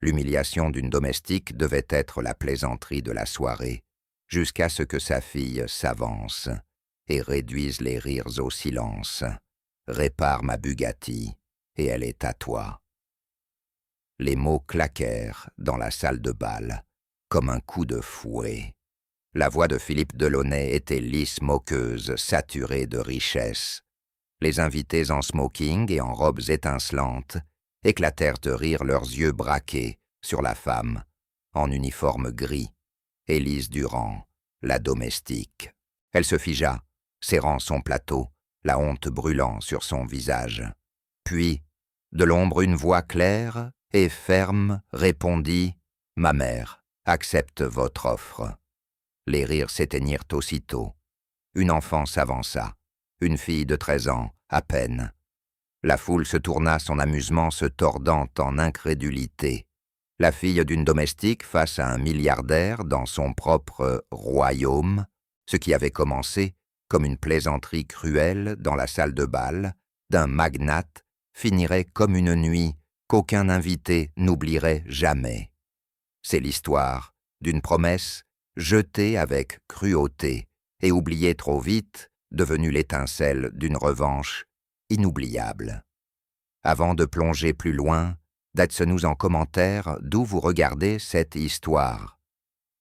L'humiliation d'une domestique devait être la plaisanterie de la soirée, jusqu'à ce que sa fille s'avance et réduise les rires au silence. Répare ma Bugatti, et elle est à toi. Les mots claquèrent dans la salle de bal, comme un coup de fouet. La voix de Philippe Delaunay était lisse, moqueuse, saturée de richesse. Les invités en smoking et en robes étincelantes éclatèrent de rire, leurs yeux braqués sur la femme, en uniforme gris, Élise Durand, la domestique. Elle se figea, serrant son plateau, la honte brûlant sur son visage. Puis, de l'ombre, une voix claire et ferme répondit « Ma mère accepte votre offre ». Les rires s'éteignirent aussitôt. Une enfant s'avança, une fille de 13 ans, à peine. La foule se tourna, son amusement se tordant en incrédulité. La fille d'une domestique face à un milliardaire dans son propre royaume, ce qui avait commencé comme une plaisanterie cruelle dans la salle de bal d'un magnate, finirait comme une nuit qu'aucun invité n'oublierait jamais. C'est l'histoire d'une promesse jetée avec cruauté et oubliée trop vite, devenue l'étincelle d'une revanche inoubliable. Avant de plonger plus loin, dites-nous en commentaire d'où vous regardez cette histoire.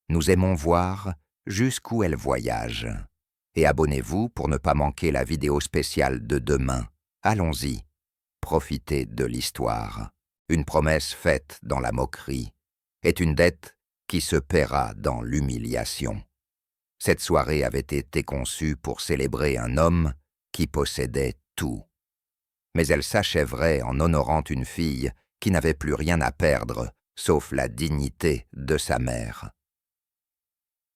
Nous aimons voir jusqu'où elle voyage. Et abonnez-vous pour ne pas manquer la vidéo spéciale de demain. Allons-y, profitez de l'histoire. Une promesse faite dans la moquerie est une dette qui se paiera dans l'humiliation. Cette soirée avait été conçue pour célébrer un homme qui possédait tout. Mais elle s'achèverait en honorant une fille qui n'avait plus rien à perdre, sauf la dignité de sa mère.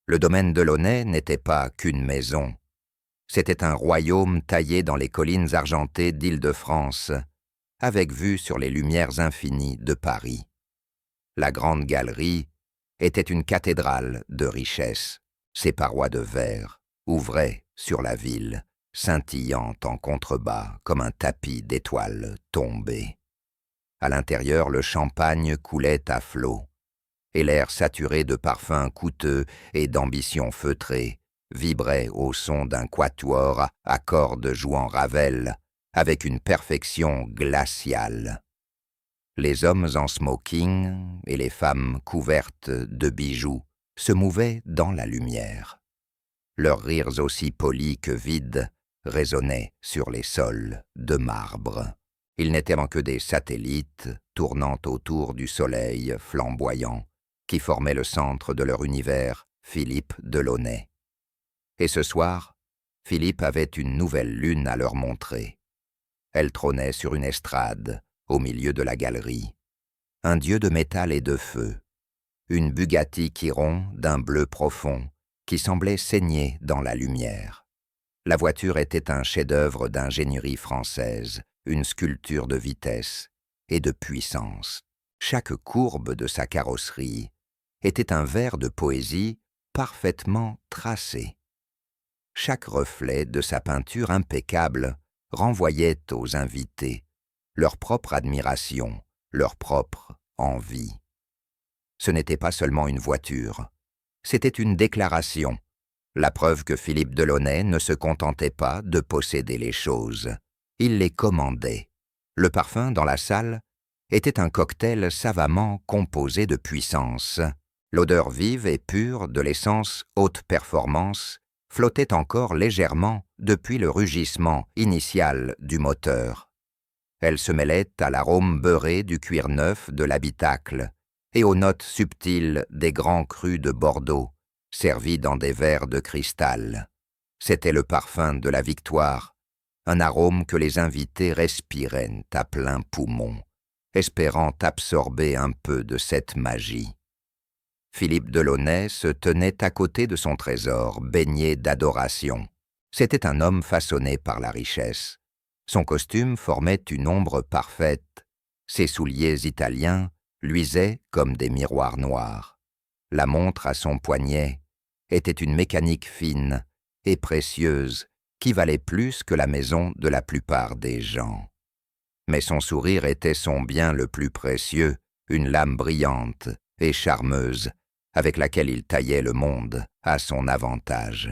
Le domaine Delaunay n'était pas qu'une maison. C'était un royaume taillé dans les collines argentées d'Île-de-France, avec vue sur les lumières infinies de Paris. La grande galerie était une cathédrale de richesse. Ses parois de verre ouvraient sur la ville, scintillant en contrebas comme un tapis d'étoiles tombées. À l'intérieur, le champagne coulait à flots, et l'air saturé de parfums coûteux et d'ambitions feutrées vibrait au son d'un quatuor à cordes jouant Ravel avec une perfection glaciale. Les hommes en smoking et les femmes couvertes de bijoux se mouvaient dans la lumière. Leurs rires aussi polis que vides résonnaient sur les sols de marbre. Ils n'étaient que des satellites tournant autour du soleil flamboyant qui formait le centre de leur univers, Philippe Delaunay. Et ce soir, Philippe avait une nouvelle lune à leur montrer. Elle trônait sur une estrade, au milieu de la galerie. Un dieu de métal et de feu. Une Bugatti Chiron d'un bleu profond, qui semblait saigner dans la lumière. La voiture était un chef-d'œuvre d'ingénierie française, une sculpture de vitesse et de puissance. Chaque courbe de sa carrosserie était un vers de poésie parfaitement tracé. Chaque reflet de sa peinture impeccable renvoyait aux invités leur propre admiration, leur propre envie. Ce n'était pas seulement une voiture, c'était une déclaration, la preuve que Philippe Delaunay ne se contentait pas de posséder les choses, il les commandait. Le parfum dans la salle était un cocktail savamment composé de puissance. L'odeur vive et pure de l'essence haute performance flottait encore légèrement depuis le rugissement initial du moteur. Elle se mêlait à l'arôme beurré du cuir neuf de l'habitacle et aux notes subtiles des grands crus de Bordeaux, servis dans des verres de cristal. C'était le parfum de la victoire, un arôme que les invités respiraient à plein poumon, espérant absorber un peu de cette magie. Philippe Delaunay se tenait à côté de son trésor, baigné d'adoration. C'était un homme façonné par la richesse. Son costume formait une ombre parfaite. Ses souliers italiens luisaient comme des miroirs noirs. La montre à son poignet était une mécanique fine et précieuse qui valait plus que la maison de la plupart des gens. Mais son sourire était son bien le plus précieux, une lame brillante et charmeuse avec laquelle il taillait le monde à son avantage.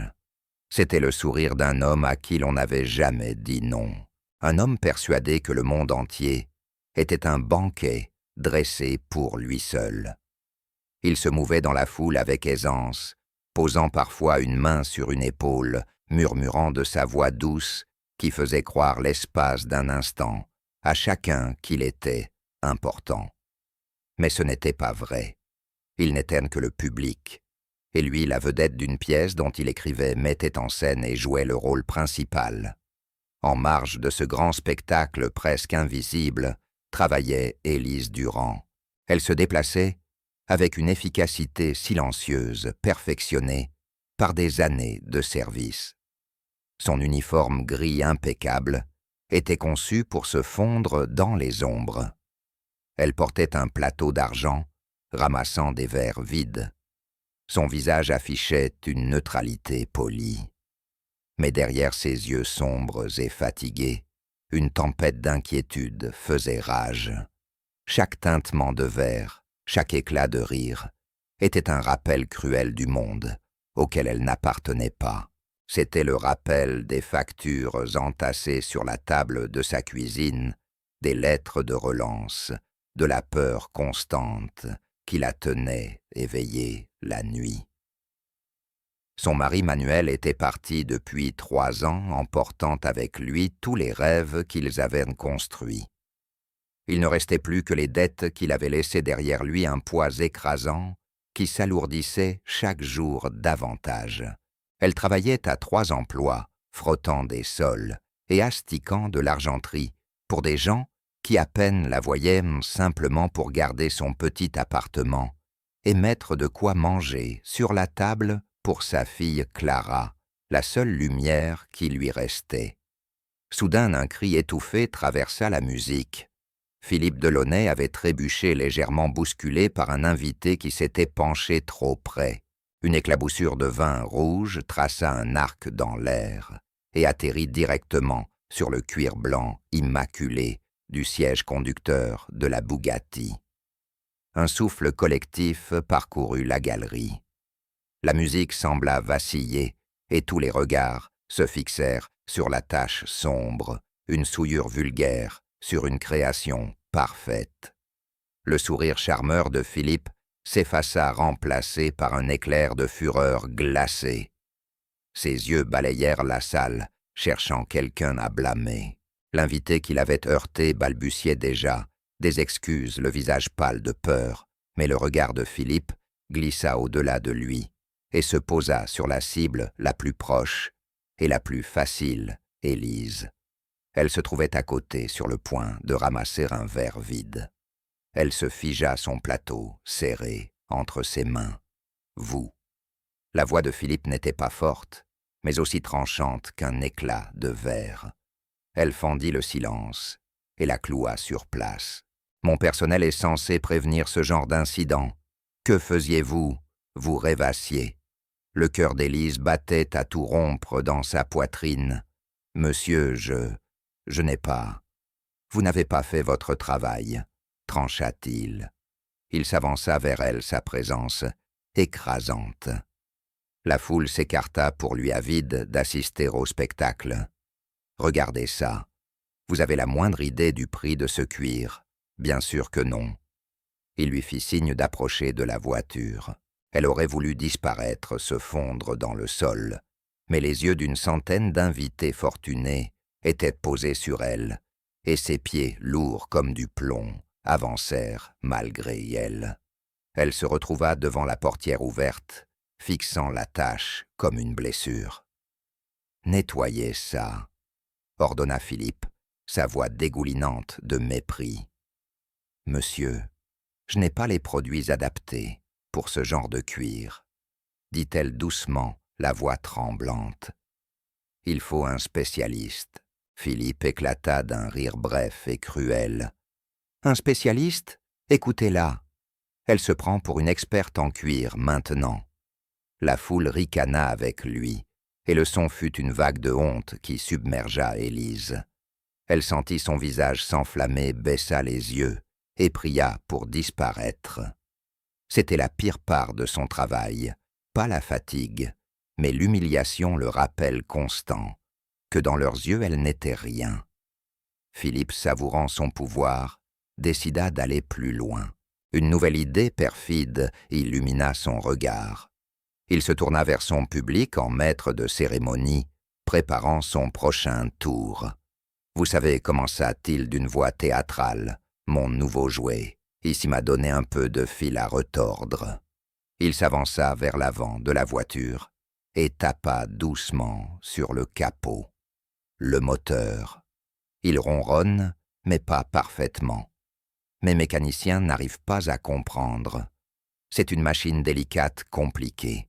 C'était le sourire d'un homme à qui l'on n'avait jamais dit non. Un homme persuadé que le monde entier était un banquet dressé pour lui seul. Il se mouvait dans la foule avec aisance, posant parfois une main sur une épaule, murmurant de sa voix douce qui faisait croire l'espace d'un instant à chacun qu'il était important. Mais ce n'était pas vrai. Il n'était que le public, et lui la vedette d'une pièce dont il écrivait, mettait en scène et jouait le rôle principal. En marge de ce grand spectacle presque invisible, travaillait Élise Durand. Elle se déplaçait avec une efficacité silencieuse, perfectionnée par des années de service. Son uniforme gris impeccable était conçu pour se fondre dans les ombres. Elle portait un plateau d'argent, ramassant des verres vides. Son visage affichait une neutralité polie. Mais derrière ses yeux sombres et fatigués, une tempête d'inquiétude faisait rage. Chaque tintement de verre, chaque éclat de rire, était un rappel cruel du monde auquel elle n'appartenait pas. C'était le rappel des factures entassées sur la table de sa cuisine, des lettres de relance, de la peur constante qui la tenait éveillée la nuit. Son mari Manuel était parti depuis 3 ans, emportant avec lui tous les rêves qu'ils avaient construits. Il ne restait plus que les dettes qu'il avait laissées derrière lui, un poids écrasant qui s'alourdissait chaque jour davantage. Elle travaillait à 3 emplois, frottant des sols et astiquant de l'argenterie pour des gens qui à peine la voyaient simplement pour garder son petit appartement et mettre de quoi manger sur la table pour sa fille Clara, la seule lumière qui lui restait. Soudain, un cri étouffé traversa la musique. Philippe Delaunay avait trébuché légèrement bousculé par un invité qui s'était penché trop près. Une éclaboussure de vin rouge traça un arc dans l'air et atterrit directement sur le cuir blanc immaculé du siège conducteur de la Bugatti. Un souffle collectif parcourut la galerie. La musique sembla vaciller et tous les regards se fixèrent sur la tache sombre, une souillure vulgaire sur une création parfaite. Le sourire charmeur de Philippe s'effaça remplacé par un éclair de fureur glacée. Ses yeux balayèrent la salle, cherchant quelqu'un à blâmer. L'invité qui l'avait heurté balbutiait déjà, des excuses, le visage pâle de peur, mais le regard de Philippe glissa au-delà de lui et se posa sur la cible la plus proche et la plus facile, Élise. Elle se trouvait à côté, sur le point de ramasser un verre vide. Elle se figea à son plateau, serré entre ses mains. Vous. La voix de Philippe n'était pas forte, mais aussi tranchante qu'un éclat de verre. Elle fendit le silence et la cloua sur place. Mon personnel est censé prévenir ce genre d'incident. Que faisiez-vous? Vous rêvassiez. Le cœur d'Élise battait à tout rompre dans sa poitrine. Monsieur, je n'ai pas. Vous n'avez pas fait votre travail, trancha-t-il. Il s'avança vers elle, sa présence écrasante. La foule s'écarta pour lui avide d'assister au spectacle. Regardez ça. Vous avez la moindre idée du prix de ce cuir? Bien sûr que non. Il lui fit signe d'approcher de la voiture. Elle aurait voulu disparaître, se fondre dans le sol, mais les yeux d'une centaine d'invités fortunés étaient posés sur elle, et ses pieds, lourds comme du plomb, avancèrent malgré elle. Elle se retrouva devant la portière ouverte, fixant la tache comme une blessure. « Nettoyez ça », ordonna Philippe, sa voix dégoulinante de mépris. « Monsieur, je n'ai pas les produits adaptés pour ce genre de cuir, » dit-elle doucement, la voix tremblante. « Il faut un spécialiste. » Philippe éclata d'un rire bref et cruel. « Un spécialiste? Écoutez-la. Elle se prend pour une experte en cuir maintenant. » La foule ricana avec lui, et le son fut une vague de honte qui submergea Élise. Elle sentit son visage s'enflammer, baissa les yeux et pria pour disparaître. C'était la pire part de son travail, pas la fatigue, mais l'humiliation, le rappel constant, que dans leurs yeux elle n'était rien. Philippe, savourant son pouvoir, décida d'aller plus loin. Une nouvelle idée perfide illumina son regard. Il se tourna vers son public en maître de cérémonie, préparant son prochain tour. « Vous savez, commença-t-il d'une voix théâtrale, mon nouveau jouet, ici m'a donné un peu de fil à retordre. » Il s'avança vers l'avant de la voiture et tapa doucement sur le capot. Le moteur. Il ronronne, mais pas parfaitement. Mes mécaniciens n'arrivent pas à comprendre. C'est une machine délicate, compliquée.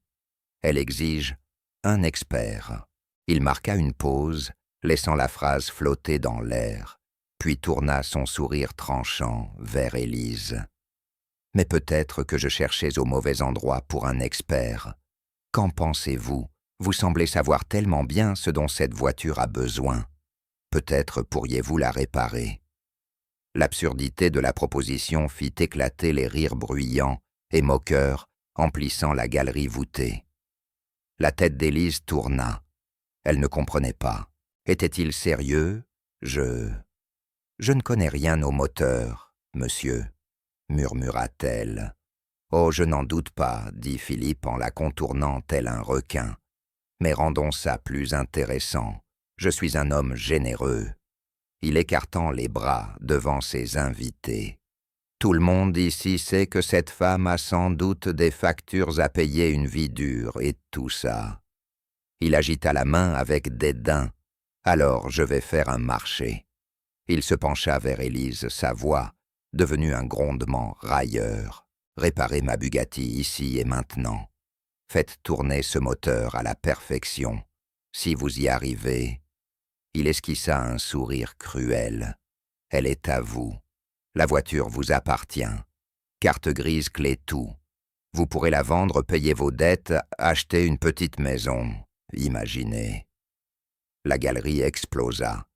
Elle exige un expert. Il marqua une pause, laissant la phrase flotter dans l'air, puis tourna son sourire tranchant vers Élise. « Mais peut-être que je cherchais au mauvais endroit pour un expert. Qu'en pensez-vous? Vous semblez savoir tellement bien ce dont cette voiture a besoin. Peut-être pourriez-vous la réparer. » L'absurdité de la proposition fit éclater les rires bruyants et moqueurs, emplissant la galerie voûtée. La tête d'Élise tourna. Elle ne comprenait pas. Était-il sérieux? Je ne connais rien au moteur, monsieur, murmura-t-elle. Oh, je n'en doute pas, dit Philippe en la contournant tel un requin. Mais rendons ça plus intéressant. Je suis un homme généreux. Il écartant les bras devant ses invités. Tout le monde ici sait que cette femme a sans doute des factures à payer, une vie dure et tout ça. Il agita la main avec dédain. Alors je vais faire un marché. Il se pencha vers Élise, sa voix, devenue un grondement railleur. Réparez ma Bugatti ici et maintenant. Faites tourner ce moteur à la perfection. Si vous y arrivez... Il esquissa un sourire cruel. Elle est à vous. La voiture vous appartient. Carte grise, clé, tout. Vous pourrez la vendre, payer vos dettes, acheter une petite maison. Imaginez. La galerie explosa.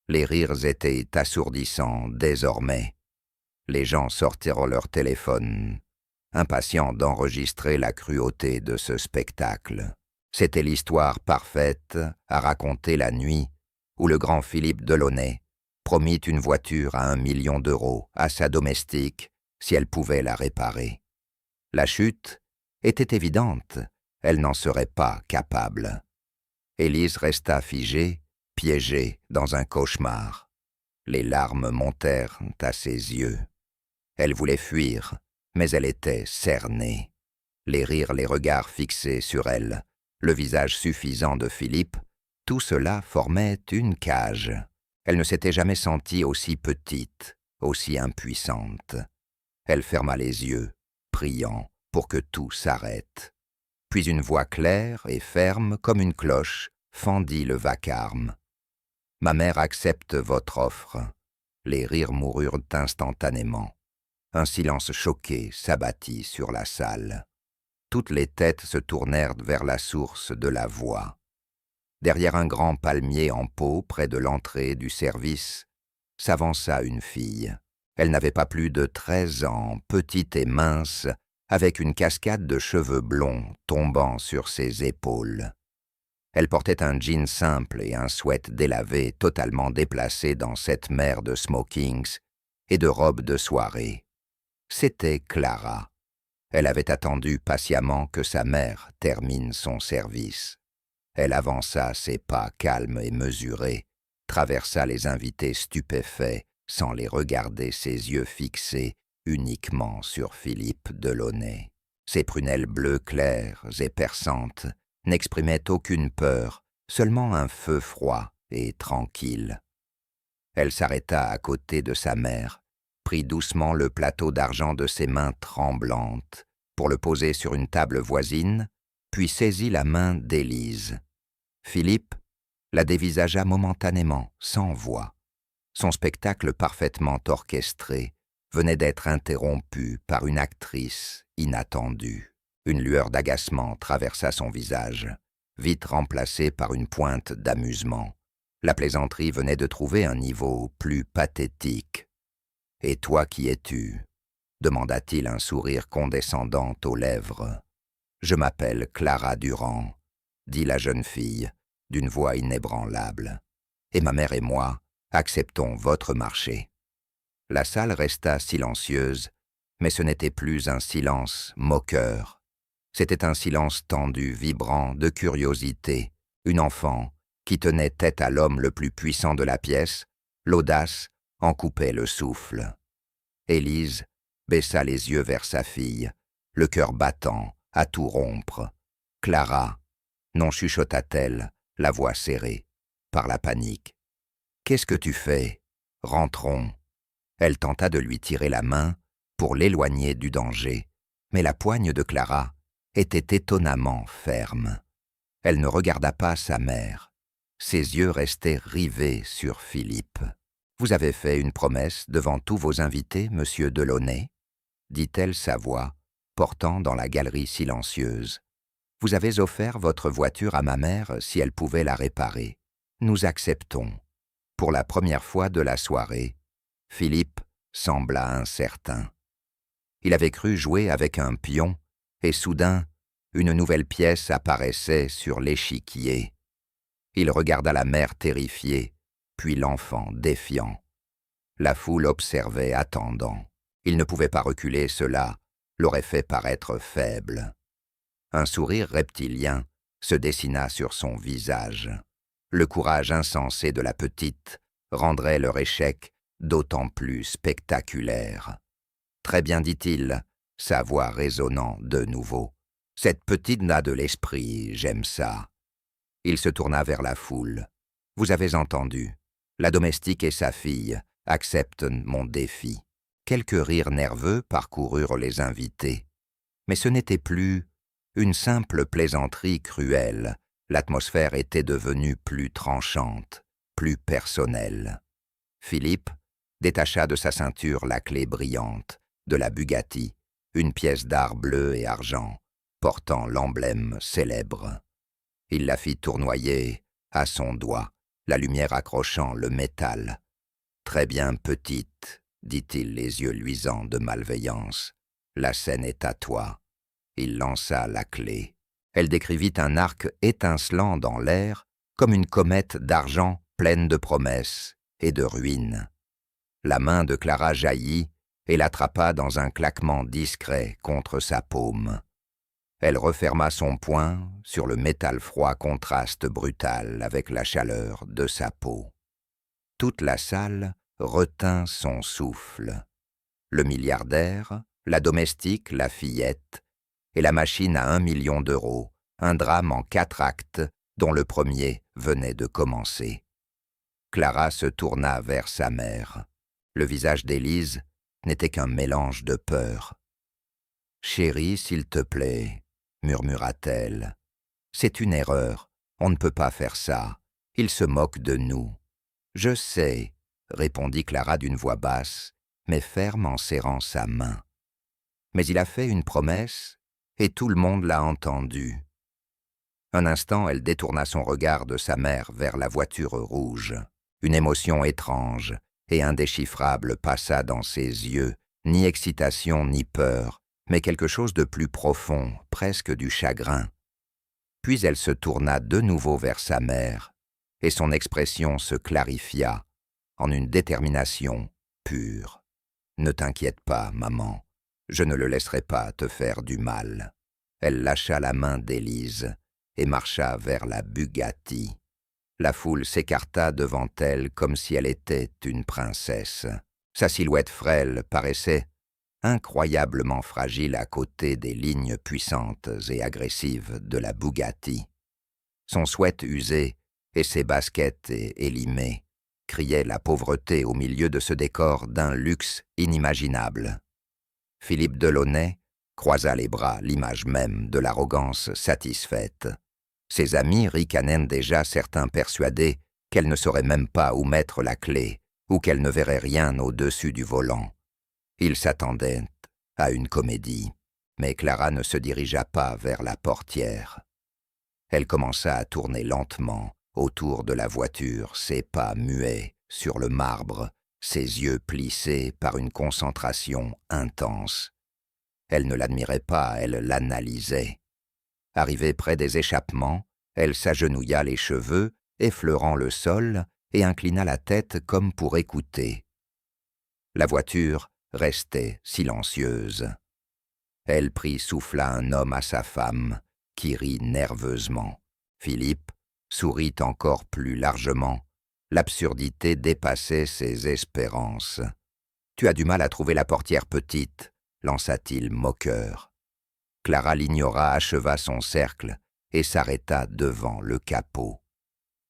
Les rires étaient assourdissants désormais. Les gens sortirent leur téléphone, impatients d'enregistrer la cruauté de ce spectacle. C'était l'histoire parfaite à raconter la nuit où le grand Philippe Delaunay promit une voiture à 1 million d'euros à sa domestique si elle pouvait la réparer. La chute était évidente, elle n'en serait pas capable. Élise resta figée, piégée dans un cauchemar. Les larmes montèrent à ses yeux. Elle voulait fuir, mais elle était cernée. Les rires, les regards fixés sur elle, le visage suffisant de Philippe, tout cela formait une cage. Elle ne s'était jamais sentie aussi petite, aussi impuissante. Elle ferma les yeux, priant pour que tout s'arrête. Puis une voix claire et ferme comme une cloche fendit le vacarme. « Ma mère accepte votre offre. » Les rires moururent instantanément. Un silence choqué s'abattit sur la salle. Toutes les têtes se tournèrent vers la source de la voix. Derrière un grand palmier en pot, près de l'entrée du service, s'avança une fille. Elle n'avait pas plus de 13 ans, petite et mince, avec une cascade de cheveux blonds tombant sur ses épaules. Elle portait un jean simple et un sweat délavé totalement déplacé dans cette mer de smokings et de robes de soirée. C'était Clara. Elle avait attendu patiemment que sa mère termine son service. Elle avança ses pas calmes et mesurés, traversa les invités stupéfaits sans les regarder, ses yeux fixés uniquement sur Philippe Delaunay. Ses prunelles bleues claires et perçantes n'exprimaient aucune peur, seulement un feu froid et tranquille. Elle s'arrêta à côté de sa mère, prit doucement le plateau d'argent de ses mains tremblantes pour le poser sur une table voisine, puis saisit la main d'Élise. Philippe la dévisagea momentanément, sans voix. Son spectacle parfaitement orchestré venait d'être interrompu par une actrice inattendue. Une lueur d'agacement traversa son visage, vite remplacée par une pointe d'amusement. La plaisanterie venait de trouver un niveau plus pathétique. Et toi qui es-tu » demanda-t-il un sourire condescendant aux lèvres. « Je m'appelle Clara Durand, » dit la jeune fille, d'une voix inébranlable. « Et ma mère et moi acceptons votre marché. » La salle resta silencieuse, mais ce n'était plus un silence moqueur. C'était un silence tendu, vibrant, de curiosité. Une enfant, qui tenait tête à l'homme le plus puissant de la pièce, l'audace en coupait le souffle. Élise baissa les yeux vers sa fille, le cœur battant, à tout rompre. « Clara » non chuchota-t-elle, la voix serrée, par la panique. « Qu'est-ce que tu fais? Rentrons. » Elle tenta de lui tirer la main pour l'éloigner du danger, mais la poigne de Clara était étonnamment ferme. Elle ne regarda pas sa mère. Ses yeux restaient rivés sur Philippe. « Vous avez fait une promesse devant tous vos invités, monsieur Delaunay ?» dit-elle sa voix, portant dans la galerie silencieuse. « Vous avez offert votre voiture à ma mère si elle pouvait la réparer. Nous acceptons. » Pour la première fois de la soirée, Philippe sembla incertain. Il avait cru jouer avec un pion, et soudain, une nouvelle pièce apparaissait sur l'échiquier. Il regarda la mère terrifiée, puis l'enfant défiant. La foule observait, attendant. Il ne pouvait pas reculer, cela l'aurait fait paraître faible. Un sourire reptilien se dessina sur son visage. Le courage insensé de la petite rendrait leur échec d'autant plus spectaculaire. « Très bien, dit-il, sa voix résonnant de nouveau. « Cette petite n'a de l'esprit, j'aime ça. » Il se tourna vers la foule. « Vous avez entendu. La domestique et sa fille acceptent mon défi. » Quelques rires nerveux parcoururent les invités. Mais ce n'était plus une simple plaisanterie cruelle. L'atmosphère était devenue plus tranchante, plus personnelle. Philippe détacha de sa ceinture la clé brillante de la Bugatti, une pièce d'art bleu et argent, portant l'emblème célèbre. Il la fit tournoyer à son doigt, la lumière accrochant le métal. « Très bien, petite, » dit-il, les yeux luisants de malveillance. « La scène est à toi. » Il lança la clé. Elle décrivit un arc étincelant dans l'air, comme une comète d'argent pleine de promesses et de ruines. La main de Clara jaillit et l'attrapa dans un claquement discret contre sa paume. Elle referma son poing sur le métal froid, contraste brutal avec la chaleur de sa peau. Toute la salle retint son souffle. Le milliardaire, la domestique, la fillette, et la machine à 1 million d'euros, un drame en 4 actes dont le premier venait de commencer. Clara se tourna vers sa mère. Le visage d'Élise n'était qu'un mélange de peur. « Chérie, s'il te plaît, » murmura-t-elle. « C'est une erreur, on ne peut pas faire ça. Il se moque de nous. »« Je sais, » répondit Clara d'une voix basse, mais ferme en serrant sa main. Mais il a fait une promesse, et tout le monde l'a entendu. Un instant, elle détourna son regard de sa mère vers la voiture rouge. Une émotion étrange et indéchiffrable passa dans ses yeux, ni excitation ni peur, mais quelque chose de plus profond, presque du chagrin. Puis elle se tourna de nouveau vers sa mère, et son expression se clarifia en une détermination pure. « Ne t'inquiète pas, maman, je ne le laisserai pas te faire du mal. » Elle lâcha la main d'Élise et marcha vers la Bugatti. La foule s'écarta devant elle comme si elle était une princesse. Sa silhouette frêle paraissait incroyablement fragile à côté des lignes puissantes et agressives de la Bugatti. Son sweat usé et ses baskets élimées criaient la pauvreté au milieu de ce décor d'un luxe inimaginable. Philippe Delaunay croisa les bras, l'image même de l'arrogance satisfaite. Ses amis ricanaient déjà, certains persuadés qu'elle ne saurait même pas où mettre la clé ou qu'elle ne verrait rien au-dessus du volant. Ils s'attendaient à une comédie, mais Clara ne se dirigea pas vers la portière. Elle commença à tourner lentement autour de la voiture, ses pas muets sur le marbre, ses yeux plissés par une concentration intense. Elle ne l'admirait pas, elle l'analysait. Arrivée près des échappements, elle s'agenouilla les cheveux, effleurant le sol, et inclina la tête comme pour écouter. La voiture restait silencieuse. Elle souffla un homme à sa femme, qui rit nerveusement. Philippe sourit encore plus largement. L'absurdité dépassait ses espérances. « Tu as du mal à trouver la portière petite », lança-t-il moqueur. Clara l'ignora, acheva son cercle et s'arrêta devant le capot.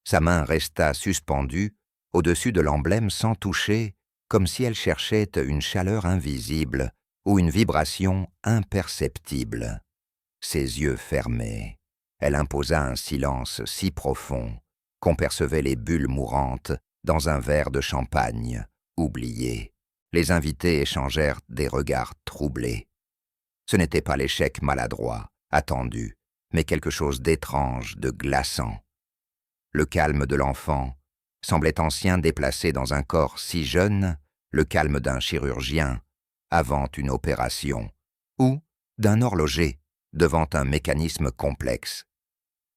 Sa main resta suspendue au-dessus de l'emblème sans toucher, comme si elle cherchait une chaleur invisible ou une vibration imperceptible. Ses yeux fermés, elle imposa un silence si profond qu'on percevait les bulles mourantes dans un verre de champagne, oublié. Les invités échangèrent des regards troublés. Ce n'était pas l'échec maladroit, attendu, mais quelque chose d'étrange, de glaçant. Le calme de l'enfant semblait ancien, déplacé dans un corps si jeune, le calme d'un chirurgien avant une opération, ou d'un horloger devant un mécanisme complexe.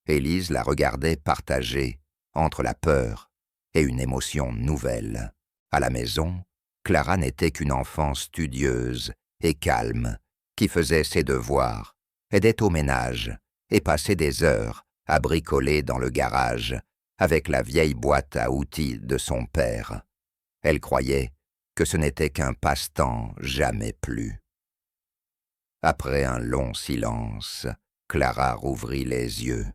Élise la regardait partagée entre la peur et une émotion nouvelle. À la maison, Clara n'était qu'une enfant studieuse et calme, qui faisait ses devoirs, aidait au ménage et passait des heures à bricoler dans le garage avec la vieille boîte à outils de son père. Elle croyait que ce n'était qu'un passe-temps jamais plus. Après un long silence, Clara rouvrit les yeux.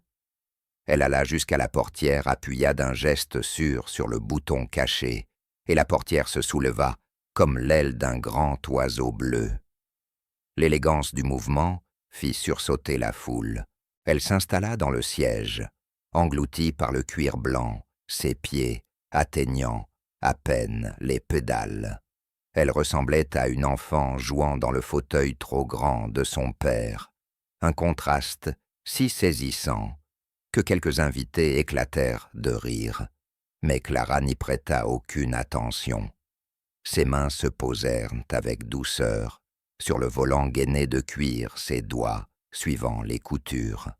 Elle alla jusqu'à la portière, appuya d'un geste sûr sur le bouton caché, et la portière se souleva comme l'aile d'un grand oiseau bleu. L'élégance du mouvement fit sursauter la foule. Elle s'installa dans le siège, engloutie par le cuir blanc, ses pieds atteignant à peine les pédales. Elle ressemblait à une enfant jouant dans le fauteuil trop grand de son père, un contraste si saisissant que quelques invités éclatèrent de rire, mais Clara n'y prêta aucune attention. Ses mains se posèrent avec douceur sur le volant gainé de cuir, ses doigts suivant les coutures.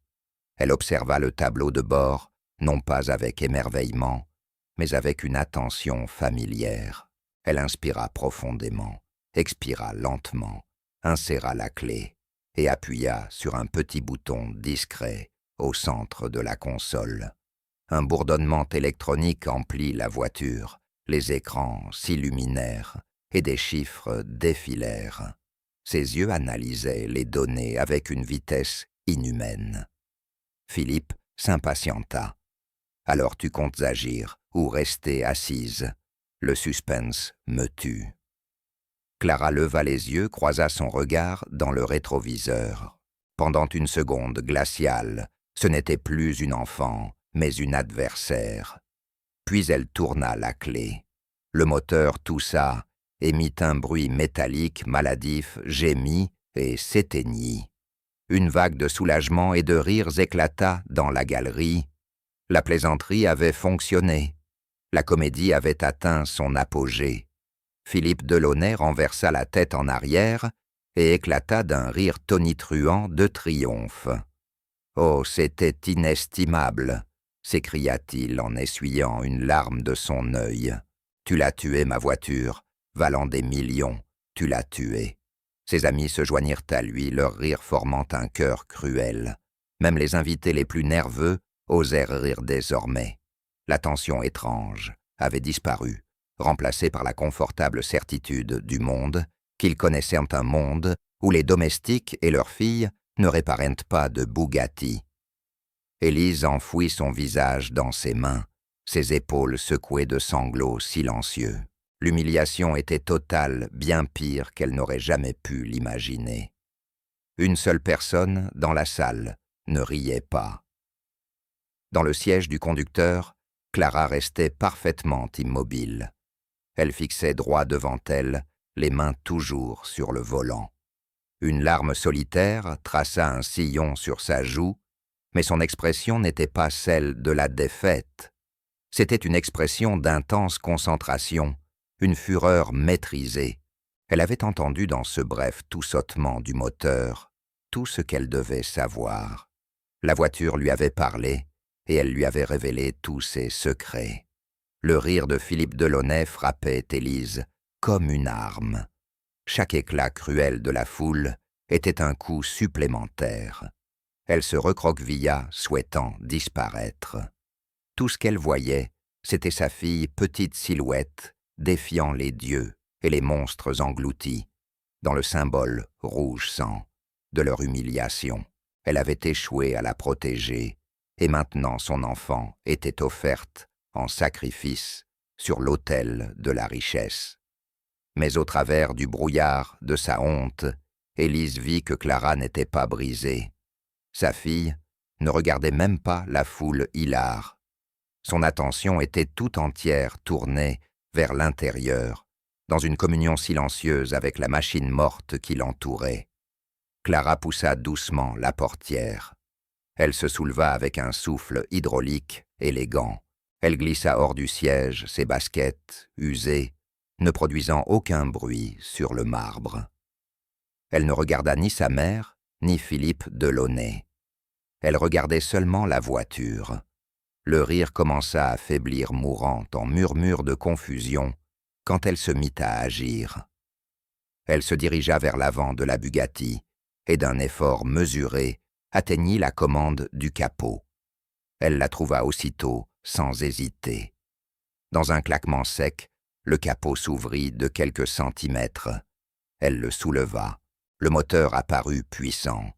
Elle observa le tableau de bord, non pas avec émerveillement, mais avec une attention familière. Elle inspira profondément, expira lentement, inséra la clé et appuya sur un petit bouton discret au centre de la console. Un bourdonnement électronique emplit la voiture, les écrans s'illuminèrent et des chiffres défilèrent. Ses yeux analysaient les données avec une vitesse inhumaine. Philippe s'impatienta. « Alors tu comptes agir ou rester assise? Le suspense me tue. » Clara leva les yeux, croisa son regard dans le rétroviseur. Pendant une seconde glaciale, ce n'était plus une enfant, mais une adversaire. Puis elle tourna la clé. Le moteur toussa, émit un bruit métallique maladif, gémit et s'éteignit. Une vague de soulagement et de rires éclata dans la galerie. La plaisanterie avait fonctionné. La comédie avait atteint son apogée. Philippe Delaunay renversa la tête en arrière et éclata d'un rire tonitruant de triomphe. « Oh, c'était inestimable !» s'écria-t-il en essuyant une larme de son œil. « Tu l'as tuée, ma voiture, valant des millions, tu l'as tuée. » Ses amis se joignirent à lui, leur rire formant un chœur cruel. Même les invités les plus nerveux osèrent rire désormais. La tension étrange avait disparu, remplacée par la confortable certitude du monde, qu'ils connaissaient un monde où les domestiques et leurs filles ne réparèrent pas de Bugatti. Élise enfouit son visage dans ses mains, ses épaules secouées de sanglots silencieux. L'humiliation était totale, bien pire qu'elle n'aurait jamais pu l'imaginer. Une seule personne, dans la salle, ne riait pas. Dans le siège du conducteur, Clara restait parfaitement immobile. Elle fixait droit devant elle, les mains toujours sur le volant. Une larme solitaire traça un sillon sur sa joue, mais son expression n'était pas celle de la défaite. C'était une expression d'intense concentration, une fureur maîtrisée. Elle avait entendu dans ce bref tout-sautement du moteur tout ce qu'elle devait savoir. La voiture lui avait parlé et elle lui avait révélé tous ses secrets. Le rire de Philippe Delaunay frappait Élise comme une arme. Chaque éclat cruel de la foule était un coup supplémentaire. Elle se recroquevilla, souhaitant disparaître. Tout ce qu'elle voyait, c'était sa fille petite silhouette, défiant les dieux et les monstres engloutis, dans le symbole rouge sang de leur humiliation. Elle avait échoué à la protéger, et maintenant son enfant était offerte en sacrifice sur l'autel de la richesse. Mais au travers du brouillard de sa honte, Élise vit que Clara n'était pas brisée. Sa fille ne regardait même pas la foule hilare. Son attention était tout entière tournée vers l'intérieur, dans une communion silencieuse avec la machine morte qui l'entourait. Clara poussa doucement la portière. Elle se souleva avec un souffle hydraulique élégant. Elle glissa hors du siège, ses baskets, usées, ne produisant aucun bruit sur le marbre. Elle ne regarda ni sa mère, ni Philippe Delaunay. Elle regardait seulement la voiture. Le rire commença à faiblir mourante en murmure de confusion quand elle se mit à agir. Elle se dirigea vers l'avant de la Bugatti et d'un effort mesuré atteignit la commande du capot. Elle la trouva aussitôt sans hésiter. Dans un claquement sec, le capot s'ouvrit de quelques centimètres. Elle le souleva. Le moteur apparut puissant,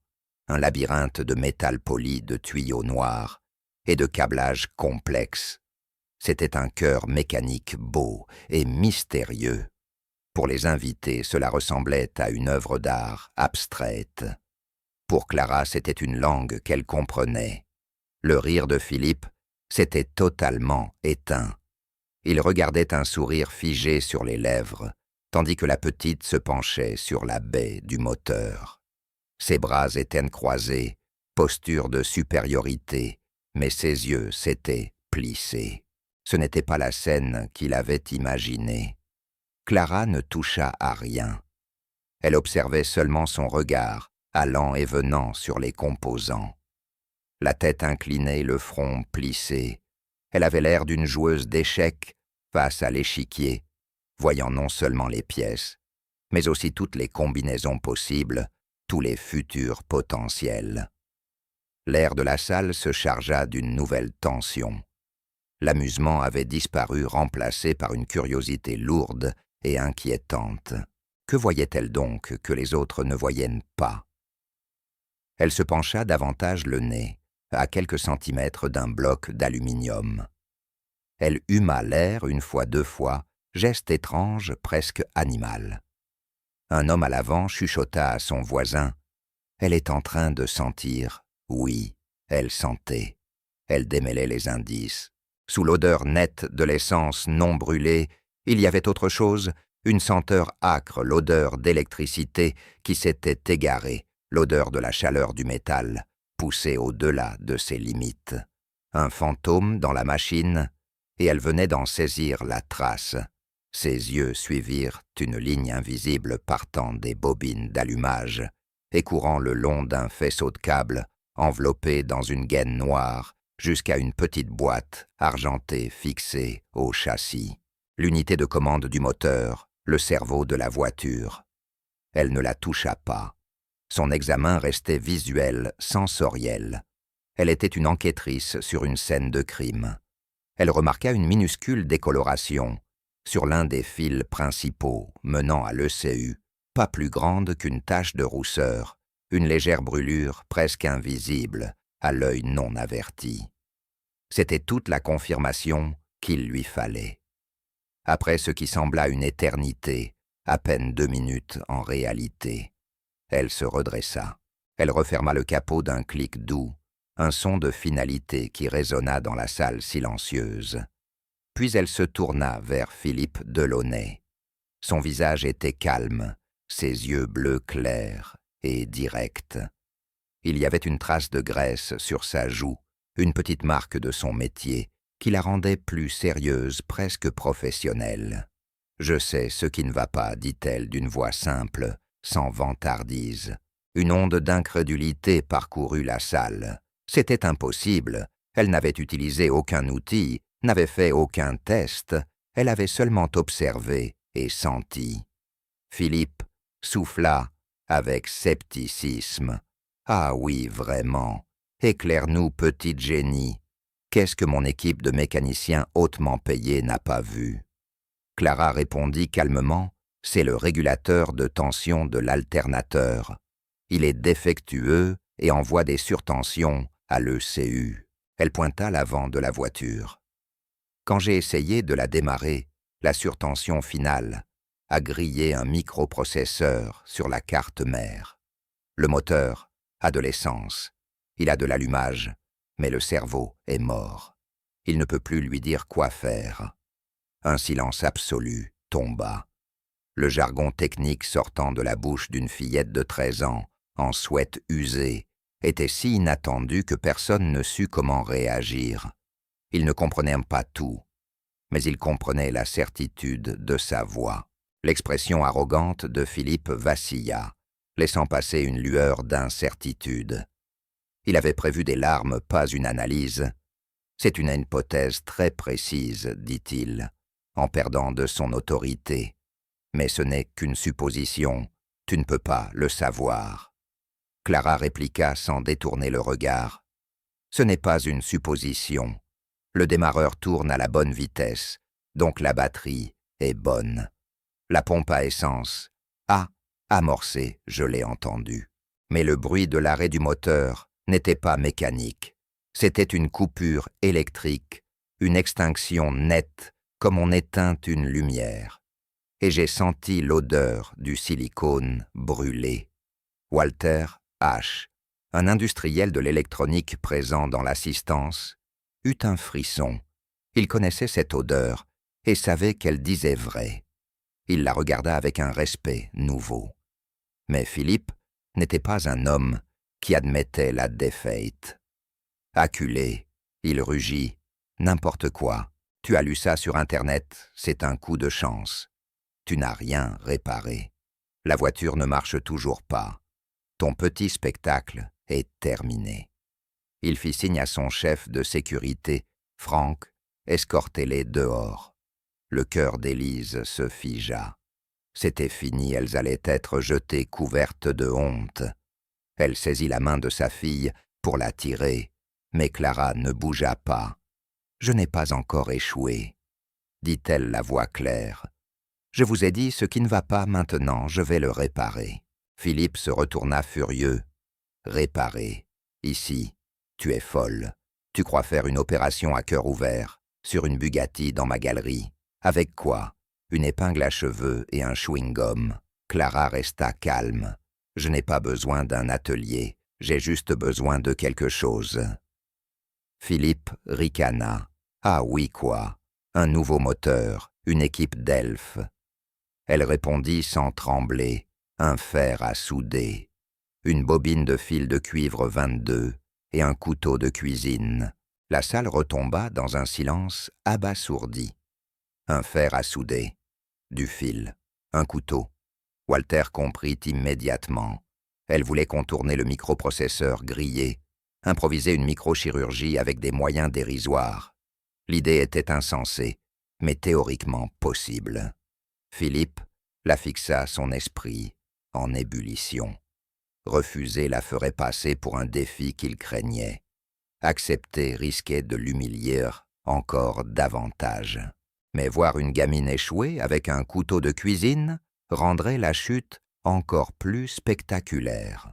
un labyrinthe de métal poli, de tuyaux noirs et de câblages complexes. C'était un cœur mécanique beau et mystérieux. Pour les invités, cela ressemblait à une œuvre d'art abstraite. Pour Clara, c'était une langue qu'elle comprenait. Le rire de Philippe s'était totalement éteint. Il regardait un sourire figé sur les lèvres, tandis que la petite se penchait sur la baie du moteur. Ses bras étaient croisés, posture de supériorité, mais ses yeux s'étaient plissés. Ce n'était pas la scène qu'il avait imaginée. Clara ne toucha à rien. Elle observait seulement son regard, allant et venant sur les composants. La tête inclinée, le front plissé, elle avait l'air d'une joueuse d'échecs face à l'échiquier, voyant non seulement les pièces, mais aussi toutes les combinaisons possibles, tous les futurs potentiels. L'air de la salle se chargea d'une nouvelle tension. L'amusement avait disparu, remplacé par une curiosité lourde et inquiétante. Que voyait-elle donc que les autres ne voyaient pas? Elle se pencha davantage le nez, à quelques centimètres d'un bloc d'aluminium. Elle huma l'air une fois, deux fois, geste étrange, presque animal. Un homme à l'avant chuchota à son voisin. Elle est en train de sentir. Oui, elle sentait. Elle démêlait les indices. Sous l'odeur nette de l'essence non brûlée, il y avait autre chose, une senteur âcre, l'odeur d'électricité qui s'était égarée, l'odeur de la chaleur du métal, poussée au-delà de ses limites. Un fantôme dans la machine, et elle venait d'en saisir la trace. Ses yeux suivirent une ligne invisible partant des bobines d'allumage et courant le long d'un faisceau de câbles enveloppé dans une gaine noire jusqu'à une petite boîte argentée fixée au châssis. L'unité de commande du moteur, le cerveau de la voiture. Elle ne la toucha pas. Son examen restait visuel, sensoriel. Elle était une enquêtrice sur une scène de crime. Elle remarqua une minuscule décoloration sur l'un des fils principaux menant à l'ECU, pas plus grande qu'une tache de rousseur, une légère brûlure presque invisible à l'œil non averti. C'était toute la confirmation qu'il lui fallait. Après ce qui sembla une éternité, à peine 2 minutes en réalité, elle se redressa. Elle referma le capot d'un clic doux, un son de finalité qui résonna dans la salle silencieuse. Puis elle se tourna vers Philippe Delaunay. Son visage était calme, ses yeux bleus clairs et directs. Il y avait une trace de graisse sur sa joue, une petite marque de son métier, qui la rendait plus sérieuse, presque professionnelle. Je sais ce qui ne va pas, dit-elle d'une voix simple, sans vantardise. Une onde d'incrédulité parcourut la salle. C'était impossible. Elle n'avait utilisé aucun outil, n'avait fait aucun test. Elle avait seulement observé et senti. Philippe souffla avec scepticisme. « Ah oui, vraiment. Éclaire-nous, petite génie. Qu'est-ce que mon équipe de mécaniciens hautement payés n'a pas vu ?» Clara répondit calmement, « C'est le régulateur de tension de l'alternateur. Il est défectueux et envoie des surtensions à l'ECU. » Elle pointa l'avant de la voiture. Quand j'ai essayé de la démarrer, la surtension finale a grillé un microprocesseur sur la carte mère. Le moteur a de l'essence, il a de l'allumage, mais le cerveau est mort. Il ne peut plus lui dire quoi faire. Un silence absolu tomba. Le jargon technique sortant de la bouche d'une fillette de 13 ans, en sweat usé, était si inattendu que personne ne sut comment réagir. Il ne comprenait pas tout, mais il comprenait la certitude de sa voix. L'expression arrogante de Philippe vacilla, laissant passer une lueur d'incertitude. Il avait prévu des larmes, pas une analyse. « C'est une hypothèse très précise, dit-il, en perdant de son autorité. Mais ce n'est qu'une supposition, tu ne peux pas le savoir. » Clara répliqua sans détourner le regard. « Ce n'est pas une supposition. Le démarreur tourne à la bonne vitesse, donc la batterie est bonne. La pompe à essence a amorcé, je l'ai entendu. Mais le bruit de l'arrêt du moteur n'était pas mécanique. C'était une coupure électrique, une extinction nette, comme on éteint une lumière. Et j'ai senti l'odeur du silicone brûlé. » Walter H., un industriel de l'électronique présent dans l'assistance, eut un frisson. Il connaissait cette odeur et savait qu'elle disait vrai. Il la regarda avec un respect nouveau. Mais Philippe n'était pas un homme qui admettait la défaite. Acculé, il rugit. « N'importe quoi. Tu as lu ça sur Internet, c'est un coup de chance. Tu n'as rien réparé. La voiture ne marche toujours pas. Ton petit spectacle est terminé. » Il fit signe à son chef de sécurité, Franck, escortez-les dehors. Le cœur d'Élise se figea. C'était fini, elles allaient être jetées couvertes de honte. Elle saisit la main de sa fille pour la tirer, mais Clara ne bougea pas. « Je n'ai pas encore échoué, » dit-elle la voix claire. « Je vous ai dit ce qui ne va pas maintenant, je vais le réparer. » Philippe se retourna furieux. « Réparer, ici. Tu es folle. Tu crois faire une opération à cœur ouvert, sur une Bugatti dans ma galerie. Avec quoi? Une épingle à cheveux et un chewing-gum. » Clara resta calme. « Je n'ai pas besoin d'un atelier, j'ai juste besoin de quelque chose. » Philippe ricana. « Ah oui quoi? Un nouveau moteur, une équipe d'elfes. » Elle répondit sans trembler. « Un fer à souder. Une bobine de fil de cuivre 22 et un couteau de cuisine. » La salle retomba dans un silence abasourdi. Un fer à souder, du fil, un couteau. Walter comprit immédiatement. Elle voulait contourner le microprocesseur grillé, improviser une microchirurgie avec des moyens dérisoires. L'idée était insensée, mais théoriquement possible. Philippe la fixa son esprit en ébullition. Refuser la ferait passer pour un défi qu'il craignait. Accepter risquait de l'humilier encore davantage. Mais voir une gamine échouer avec un couteau de cuisine rendrait la chute encore plus spectaculaire.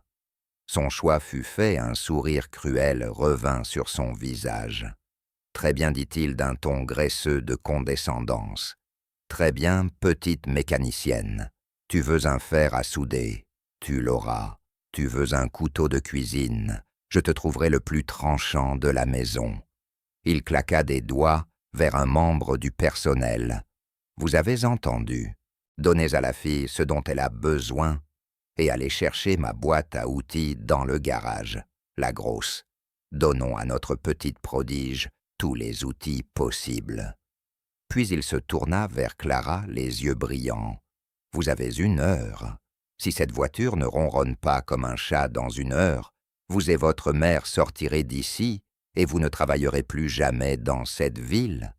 Son choix fut fait, un sourire cruel revint sur son visage. « Très bien, dit-il d'un ton graisseux de condescendance. Très bien, petite mécanicienne. Tu veux un fer à souder, tu l'auras. Tu veux un couteau de cuisine, je te trouverai le plus tranchant de la maison. » Il claqua des doigts vers un membre du personnel. « Vous avez entendu. Donnez à la fille ce dont elle a besoin et allez chercher ma boîte à outils dans le garage, la grosse. Donnons à notre petite prodige tous les outils possibles. » Puis il se tourna vers Clara, les yeux brillants. « Vous avez 1 heure. Si cette voiture ne ronronne pas comme un chat dans 1 heure, vous et votre mère sortirez d'ici et vous ne travaillerez plus jamais dans cette ville. »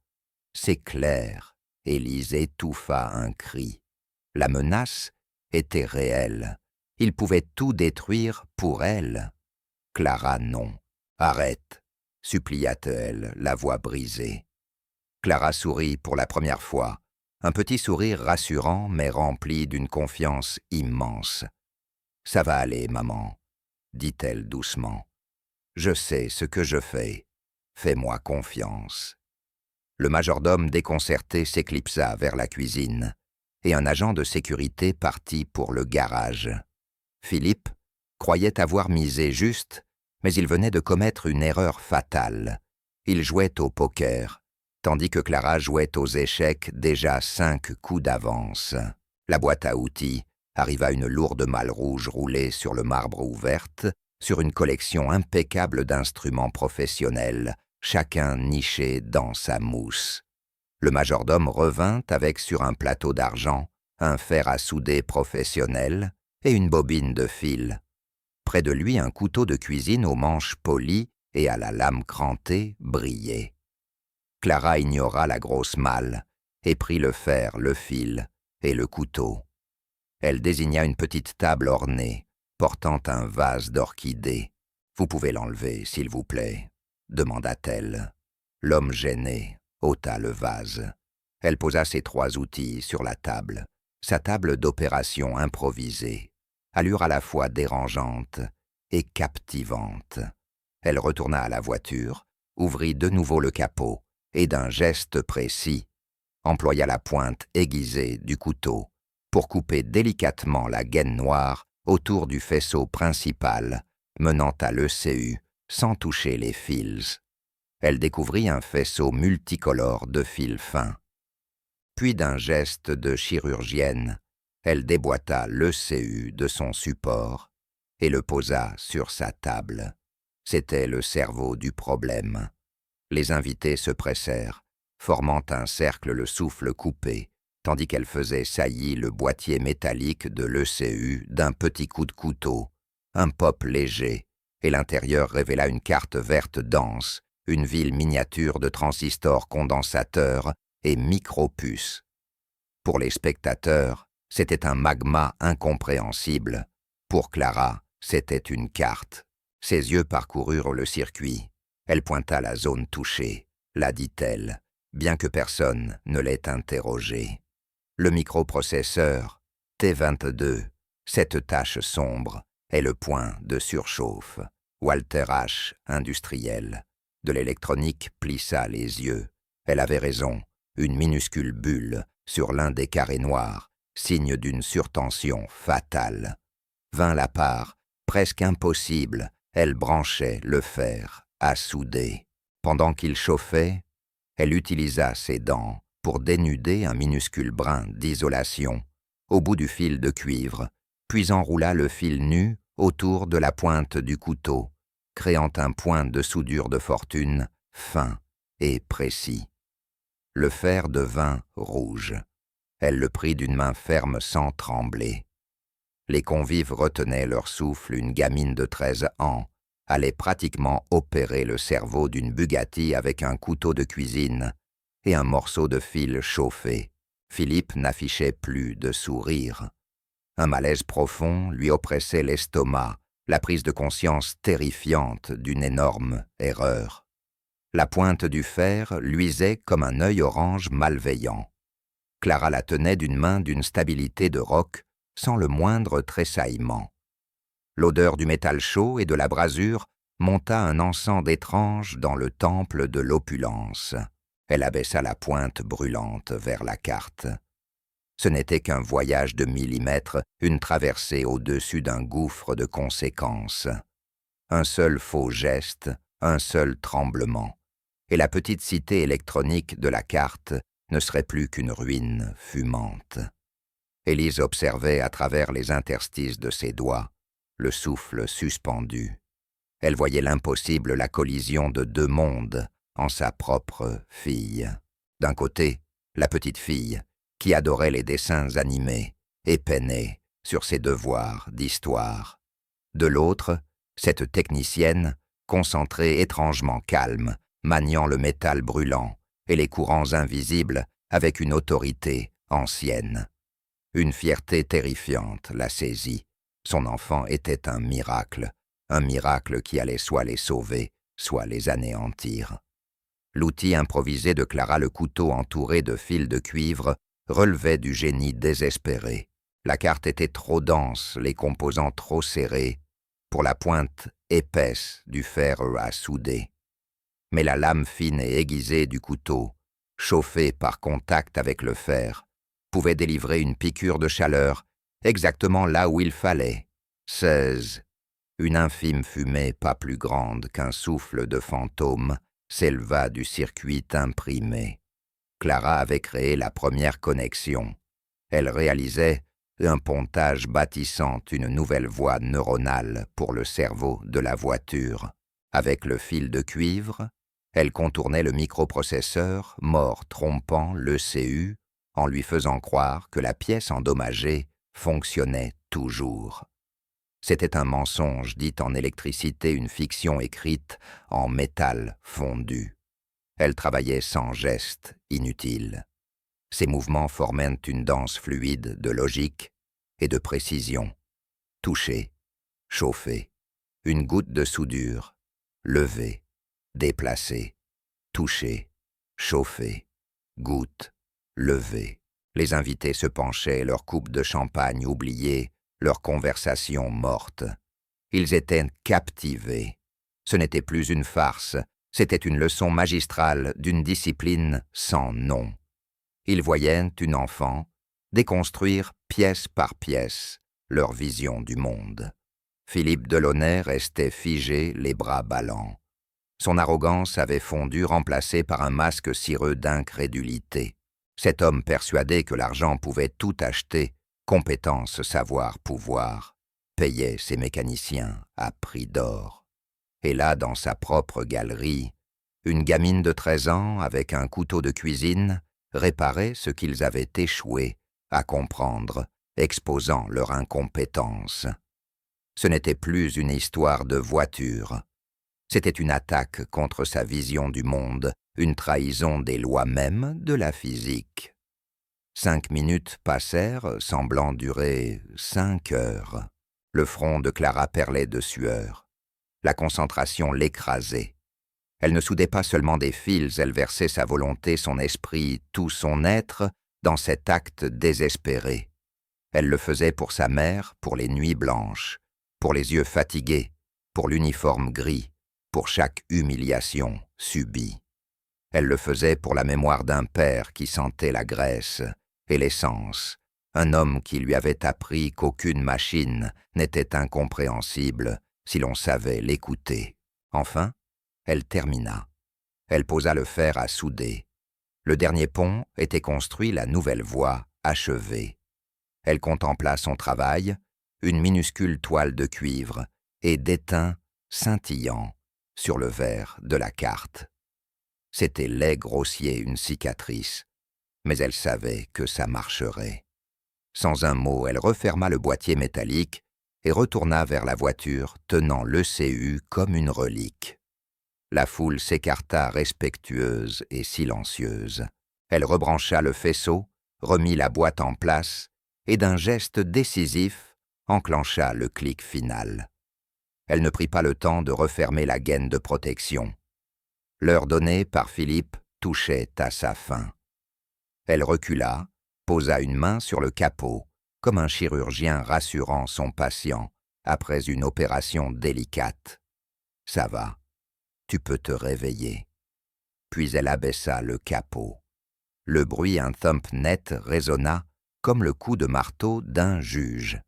C'est clair. Élise étouffa un cri. La menace était réelle. Il pouvait tout détruire pour elle. Clara, non. « Arrête !» supplia-t-elle, la voix brisée. Clara sourit pour la première fois, un petit sourire rassurant mais rempli d'une confiance immense. « Ça va aller, maman, » dit-elle doucement. « Je sais ce que je fais. Fais-moi confiance. » Le majordome déconcerté s'éclipsa vers la cuisine, et un agent de sécurité partit pour le garage. Philippe croyait avoir misé juste, mais il venait de commettre une erreur fatale. Il jouait au poker, tandis que Clara jouait aux échecs déjà 5 coups d'avance. La boîte à outils arriva une lourde malle rouge roulée sur le marbre ouverte, sur une collection impeccable d'instruments professionnels, chacun niché dans sa mousse. Le majordome revint avec sur un plateau d'argent un fer à souder professionnel et une bobine de fil. Près de lui, un couteau de cuisine aux manches polies et à la lame crantée brillait. Clara ignora la grosse malle et prit le fer, le fil et le couteau. Elle désigna une petite table ornée, portant un vase d'orchidées. « Vous pouvez l'enlever, s'il vous plaît ?» demanda-t-elle. L'homme gêné ôta le vase. Elle posa ses 3 outils sur la table, sa table d'opération improvisée, allure à la fois dérangeante et captivante. Elle retourna à la voiture, ouvrit de nouveau le capot et d'un geste précis, employa la pointe aiguisée du couteau pour couper délicatement la gaine noire autour du faisceau principal menant à l'ECU sans toucher les fils. Elle découvrit un faisceau multicolore de fils fins. Puis d'un geste de chirurgienne, elle déboîta l'ECU de son support et le posa sur sa table. C'était le cerveau du problème. Les invités se pressèrent, formant un cercle le souffle coupé, tandis qu'elle faisait saillir le boîtier métallique de l'ECU d'un petit coup de couteau, un pop léger, et l'intérieur révéla une carte verte dense, une ville miniature de transistors condensateurs et micropuces. Pour les spectateurs, c'était un magma incompréhensible. Pour Clara, c'était une carte. Ses yeux parcoururent le circuit. Elle pointa la zone touchée, la dit-elle, bien que personne ne l'ait interrogée. Le microprocesseur, T22, cette tache sombre, est le point de surchauffe. Walter H., industriel. De l'électronique plissa les yeux. Elle avait raison, une minuscule bulle sur l'un des carrés noirs, signe d'une surtension fatale. Vint la part, presque impossible, elle branchait le fer à souder. Pendant qu'il chauffait, elle utilisa ses dents pour dénuder un minuscule brin d'isolation au bout du fil de cuivre, puis enroula le fil nu autour de la pointe du couteau, créant un point de soudure de fortune fin et précis. Le fer devint rouge. Elle le prit d'une main ferme sans trembler. Les convives retenaient leur souffle. Une gamine de 13 ans allait pratiquement opérer le cerveau d'une Bugatti avec un couteau de cuisine et un morceau de fil chauffé. Philippe n'affichait plus de sourire. Un malaise profond lui oppressait l'estomac, la prise de conscience terrifiante d'une énorme erreur. La pointe du fer luisait comme un œil orange malveillant. Clara la tenait d'une main d'une stabilité de roc, sans le moindre tressaillement. L'odeur du métal chaud et de la brasure monta un encens d'étrange dans le temple de l'opulence. Elle abaissa la pointe brûlante vers la carte. Ce n'était qu'un voyage de millimètres, une traversée au-dessus d'un gouffre de conséquences. Un seul faux geste, un seul tremblement, et la petite cité électronique de la carte ne serait plus qu'une ruine fumante. Élise observait à travers les interstices de ses doigts, le souffle suspendu. Elle voyait l'impossible, la collision de 2 mondes en sa propre fille. D'un côté, la petite fille, qui adorait les dessins animés et peinait sur ses devoirs d'histoire. De l'autre, cette technicienne, concentrée, étrangement calme, maniant le métal brûlant et les courants invisibles avec une autorité ancienne. Une fierté terrifiante la saisit. Son enfant était un miracle qui allait soit les sauver, soit les anéantir. L'outil improvisé de Clara, le couteau entouré de fils de cuivre, relevait du génie désespéré. La carte était trop dense, les composants trop serrés, pour la pointe épaisse du fer à souder. Mais la lame fine et aiguisée du couteau, chauffée par contact avec le fer, pouvait délivrer une piqûre de chaleur exactement là où il fallait. 16. Une infime fumée pas plus grande qu'un souffle de fantôme s'éleva du circuit imprimé. Clara avait créé la première connexion. Elle réalisait un pontage bâtissant une nouvelle voie neuronale pour le cerveau de la voiture. Avec le fil de cuivre, elle contournait le microprocesseur, mort trompant l'ECU, en lui faisant croire que la pièce endommagée fonctionnait toujours. C'était un mensonge dit en électricité, une fiction écrite en métal fondu. Elle travaillait sans geste inutile. Ses mouvements formaient une danse fluide de logique et de précision. Toucher, chauffer, une goutte de soudure, lever, déplacer, toucher, chauffer, goutte, lever. Les invités se penchaient, leur coupe de champagne oubliée, leur conversation morte. Ils étaient captivés. Ce n'était plus une farce, c'était une leçon magistrale d'une discipline sans nom. Ils voyaient une enfant déconstruire pièce par pièce leur vision du monde. Philippe Delaunay restait figé, les bras ballants. Son arrogance avait fondu, remplacée par un masque cireux d'incrédulité. Cet homme persuadé que l'argent pouvait tout acheter, compétence, savoir, pouvoir, payait ses mécaniciens à prix d'or. Et là, dans sa propre galerie, une gamine de 13 ans, avec un couteau de cuisine, réparait ce qu'ils avaient échoué à comprendre, exposant leur incompétence. Ce n'était plus une histoire de voiture. C'était une attaque contre sa vision du monde, une trahison des lois mêmes de la physique. 5 minutes passèrent, semblant durer 5 heures. Le front de Clara perlait de sueur. La concentration l'écrasait. Elle ne soudait pas seulement des fils, elle versait sa volonté, son esprit, tout son être dans cet acte désespéré. Elle le faisait pour sa mère, pour les nuits blanches, pour les yeux fatigués, pour l'uniforme gris, pour chaque humiliation subie. Elle le faisait pour la mémoire d'un père qui sentait la graisse et l'essence, un homme qui lui avait appris qu'aucune machine n'était incompréhensible si l'on savait l'écouter. Enfin, elle termina. Elle posa le fer à souder. Le dernier pont était construit, la nouvelle voie achevée. Elle contempla son travail, une minuscule toile de cuivre et d'étain scintillant sur le verre de la carte. C'était laid, grossier, une cicatrice, mais elle savait que ça marcherait. Sans un mot, elle referma le boîtier métallique et retourna vers la voiture, tenant l'ECU comme une relique. La foule s'écarta respectueuse et silencieuse. Elle rebrancha le faisceau, remit la boîte en place et d'un geste décisif enclencha le clic final. Elle ne prit pas le temps de refermer la gaine de protection. L'heure donnée par Philippe touchait à sa fin. Elle recula, posa une main sur le capot, comme un chirurgien rassurant son patient après une opération délicate. « Ça va, tu peux te réveiller. » Puis elle abaissa le capot. Le bruit, un thump net, résonna comme le coup de marteau d'un juge.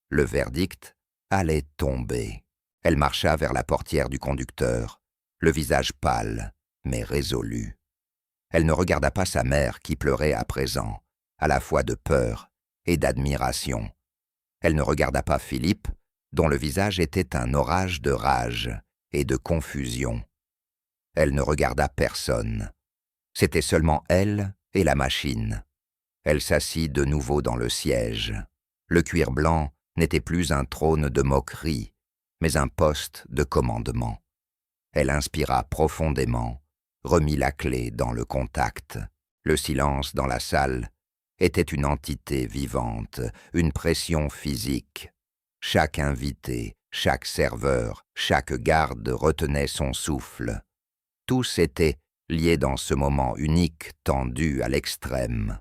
Le verdict allait tomber. Elle marcha vers la portière du conducteur, le visage pâle, mais résolu. Elle ne regarda pas sa mère qui pleurait à présent, à la fois de peur et d'admiration. Elle ne regarda pas Philippe, dont le visage était un orage de rage et de confusion. Elle ne regarda personne. C'était seulement elle et la machine. Elle s'assit de nouveau dans le siège. Le cuir blanc n'était plus un trône de moquerie, mais un poste de commandement. Elle inspira profondément, remit la clé dans le contact. Le silence dans la salle était une entité vivante, une pression physique. Chaque invité, chaque serveur, chaque garde retenait son souffle. Tous étaient liés dans ce moment unique, tendu à l'extrême.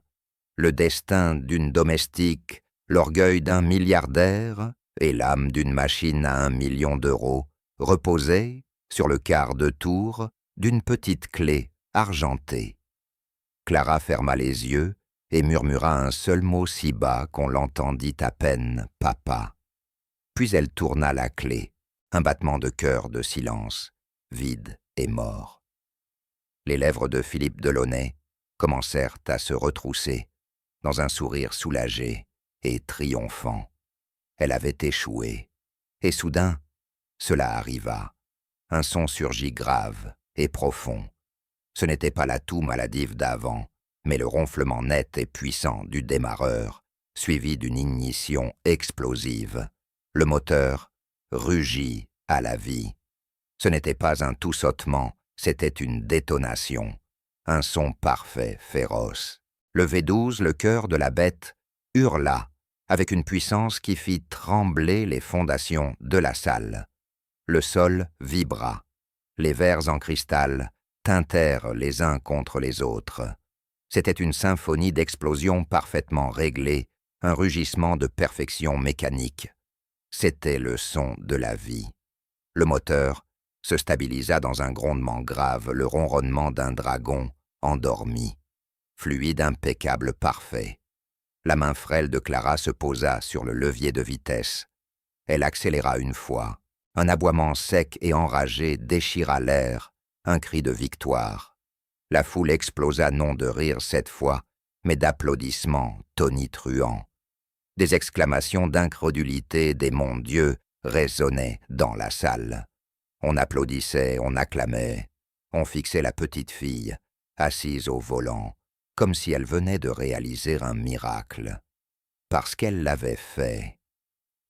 Le destin d'une domestique, l'orgueil d'un milliardaire et l'âme d'une machine à 1 million d'euros reposaient sur le quart de tour d'une petite clé argentée. Clara ferma les yeux et murmura un seul mot si bas qu'on l'entendit à peine, « Papa ». Puis elle tourna la clé, un battement de cœur de silence, vide et mort. Les lèvres de Philippe Delaunay commencèrent à se retrousser dans un sourire soulagé et triomphant. Elle avait échoué. Et soudain, cela arriva. Un son surgit grave et profond. Ce n'était pas la toux maladive d'avant, mais le ronflement net et puissant du démarreur, suivi d'une ignition explosive. Le moteur rugit à la vie. Ce n'était pas un tout-sautement, c'était une détonation. Un son parfait, féroce. Le V12, le cœur de la bête, hurla avec une puissance qui fit trembler les fondations de la salle. Le sol vibra. Les verres en cristal tintèrent les uns contre les autres. C'était une symphonie d'explosions parfaitement réglée, un rugissement de perfection mécanique. C'était le son de la vie. Le moteur se stabilisa dans un grondement grave, le ronronnement d'un dragon endormi. Fluide impeccable parfait. La main frêle de Clara se posa sur le levier de vitesse. Elle accéléra une fois. Un aboiement sec et enragé déchira l'air, un cri de victoire. La foule explosa non de rire cette fois, mais d'applaudissements tonitruants. Des exclamations d'incrédulité des mon Dieu résonnaient dans la salle. On applaudissait, on acclamait, on fixait la petite fille, assise au volant, comme si elle venait de réaliser un miracle. Parce qu'elle l'avait fait.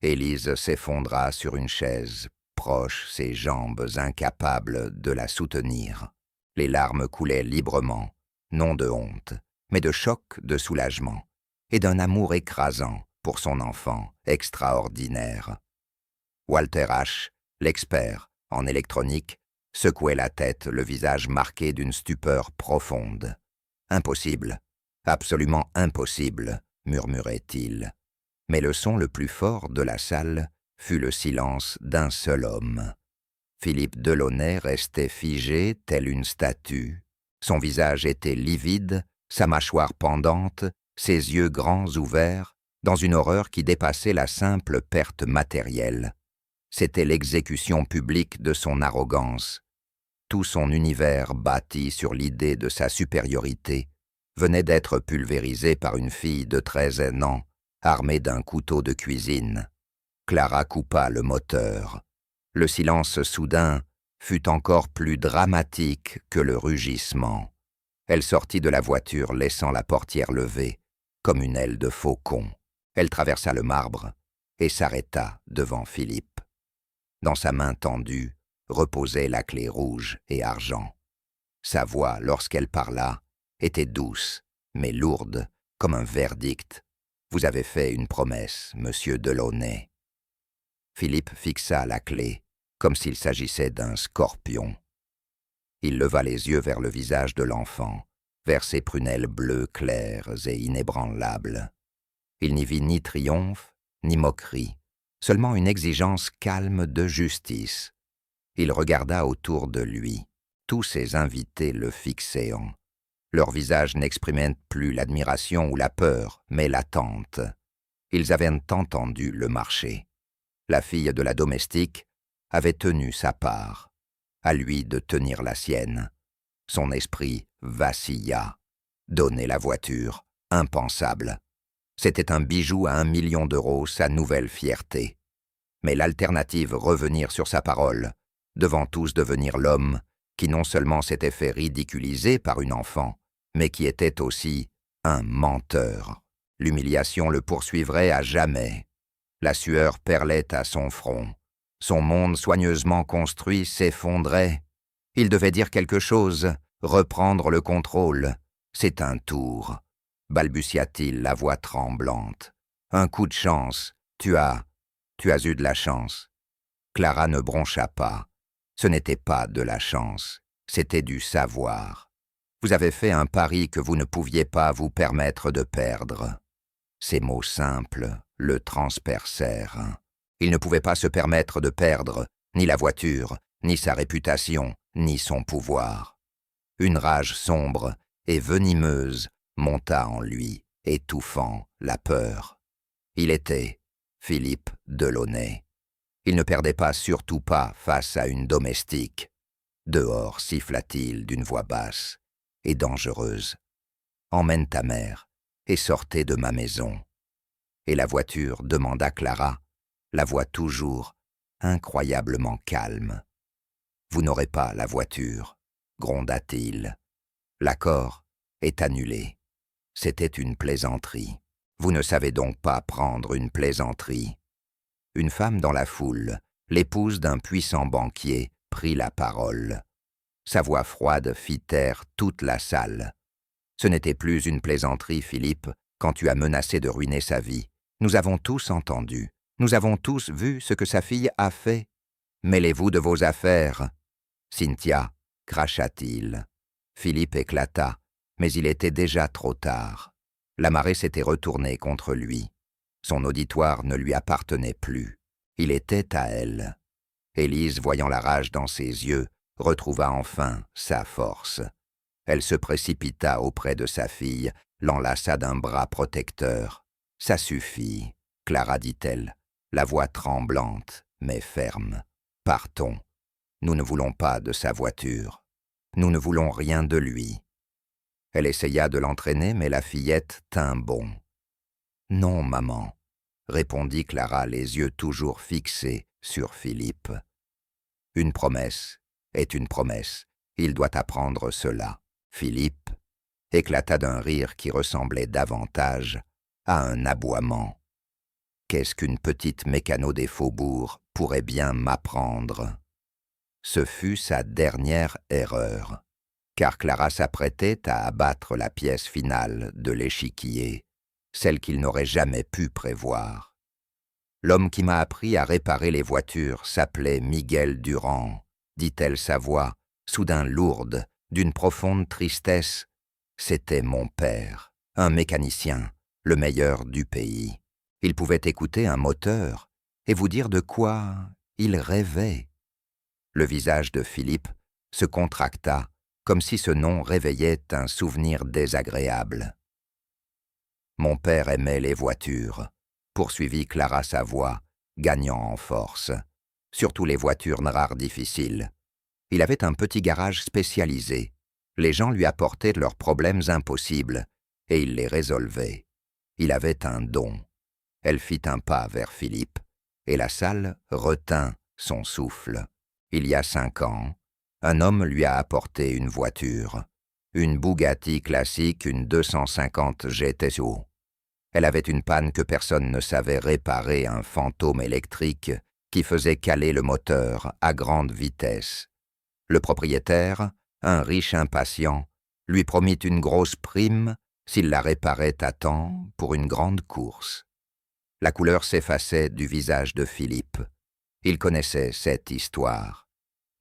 Élise s'effondra sur une chaise, proche, ses jambes incapables de la soutenir. Les larmes coulaient librement, non de honte, mais de choc, de soulagement, et d'un amour écrasant pour son enfant extraordinaire. Walter H., l'expert en électronique, secouait la tête, le visage marqué d'une stupeur profonde. « Impossible, absolument impossible », murmurait-il. Mais le son le plus fort de la salle fut le silence d'un seul homme. Philippe Delaunay restait figé tel une statue. Son visage était livide, sa mâchoire pendante, ses yeux grands ouverts, dans une horreur qui dépassait la simple perte matérielle. C'était l'exécution publique de son arrogance. Tout son univers bâti sur l'idée de sa supériorité venait d'être pulvérisé par une fille de 13 ans, armée d'un couteau de cuisine. Clara coupa le moteur. Le silence soudain fut encore plus dramatique que le rugissement. Elle sortit de la voiture laissant la portière levée, comme une aile de faucon. Elle traversa le marbre et s'arrêta devant Philippe. Dans sa main tendue reposait la clé rouge et argent. Sa voix, lorsqu'elle parla, était douce, mais lourde, comme un verdict. « Vous avez fait une promesse, monsieur Delaunay. » Philippe fixa la clé, comme s'il s'agissait d'un scorpion. Il leva les yeux vers le visage de l'enfant, vers ses prunelles bleues claires et inébranlables. Il n'y vit ni triomphe, ni moquerie, seulement une exigence calme de justice. Il regarda autour de lui. Tous ses invités le fixaient. Leurs visages n'exprimaient plus l'admiration ou la peur, mais l'attente. Ils avaient entendu le marché. La fille de la domestique avait tenu sa part. À lui de tenir la sienne. Son esprit vacilla. Donner la voiture, impensable. C'était un bijou à 1 million d'euros, sa nouvelle fierté. Mais l'alternative, revenir sur sa parole, devant tous devenir l'homme qui non seulement s'était fait ridiculiser par une enfant, mais qui était aussi un menteur. L'humiliation le poursuivrait à jamais. La sueur perlait à son front. Son monde soigneusement construit s'effondrait. Il devait dire quelque chose, reprendre le contrôle. C'est un tour, balbutia-t-il, la voix tremblante. Un coup de chance, tu as eu de la chance. Clara ne broncha pas. Ce n'était pas de la chance, c'était du savoir. Vous avez fait un pari que vous ne pouviez pas vous permettre de perdre. Ces mots simples le transpercèrent. Il ne pouvait pas se permettre de perdre ni la voiture, ni sa réputation, ni son pouvoir. Une rage sombre et venimeuse monta en lui, étouffant la peur. Il était Philippe Delaunay. Il ne perdait pas, surtout pas, face à une domestique. Dehors, siffla-t-il d'une voix basse et dangereuse. Emmène ta mère et sortez de ma maison. Et la voiture, demanda Clara, la voix toujours incroyablement calme. Vous n'aurez pas la voiture, gronda-t-il. L'accord est annulé. C'était une plaisanterie. Vous ne savez donc pas prendre une plaisanterie. Une femme dans la foule, l'épouse d'un puissant banquier, prit la parole. Sa voix froide fit taire toute la salle. Ce n'était plus une plaisanterie, Philippe, quand tu as menacé de ruiner sa vie. Nous avons tous entendu. Nous avons tous vu ce que sa fille a fait. Mêlez-vous de vos affaires. Cynthia, cracha-t-il. Philippe éclata, mais il était déjà trop tard. La marée s'était retournée contre lui. Son auditoire ne lui appartenait plus. Il était à elle. Élise, voyant la rage dans ses yeux, retrouva enfin sa force. Elle se précipita auprès de sa fille, l'enlaça d'un bras protecteur. « Ça suffit, Clara, dit-elle, la voix tremblante, mais ferme. Partons. Nous ne voulons pas de sa voiture. Nous ne voulons rien de lui. » Elle essaya de l'entraîner, mais la fillette tint bon. « Non, maman, » répondit Clara, les yeux toujours fixés sur Philippe. « Une promesse est une promesse. Il doit apprendre cela. » Philippe éclata d'un rire qui ressemblait davantage à un aboiement. Qu'est-ce qu'une petite mécano des faubourgs pourrait bien m'apprendre? Ce fut sa dernière erreur, car Clara s'apprêtait à abattre la pièce finale de l'échiquier, celle qu'il n'aurait jamais pu prévoir. L'homme qui m'a appris à réparer les voitures s'appelait Miguel Durand, dit-elle sa voix, soudain lourde, d'une profonde tristesse. C'était mon père, un mécanicien, le meilleur du pays. Il pouvait écouter un moteur et vous dire de quoi il rêvait. Le visage de Philippe se contracta, comme si ce nom réveillait un souvenir désagréable. Mon père aimait les voitures, poursuivit Clara sa voix, gagnant en force, surtout les voitures rares difficiles. Il avait un petit garage spécialisé. Les gens lui apportaient leurs problèmes impossibles, et il les résolvait. Il avait un don. Elle fit un pas vers Philippe, et la salle retint son souffle. Il y a 5 ans, un homme lui a apporté une voiture, une Bugatti classique, une 250 GTO. Elle avait une panne que personne ne savait réparer, un fantôme électrique qui faisait caler le moteur à grande vitesse. Le propriétaire, un riche impatient, lui promit une grosse prime s'il la réparait à temps pour une grande course. La couleur s'effaçait du visage de Philippe. Il connaissait cette histoire.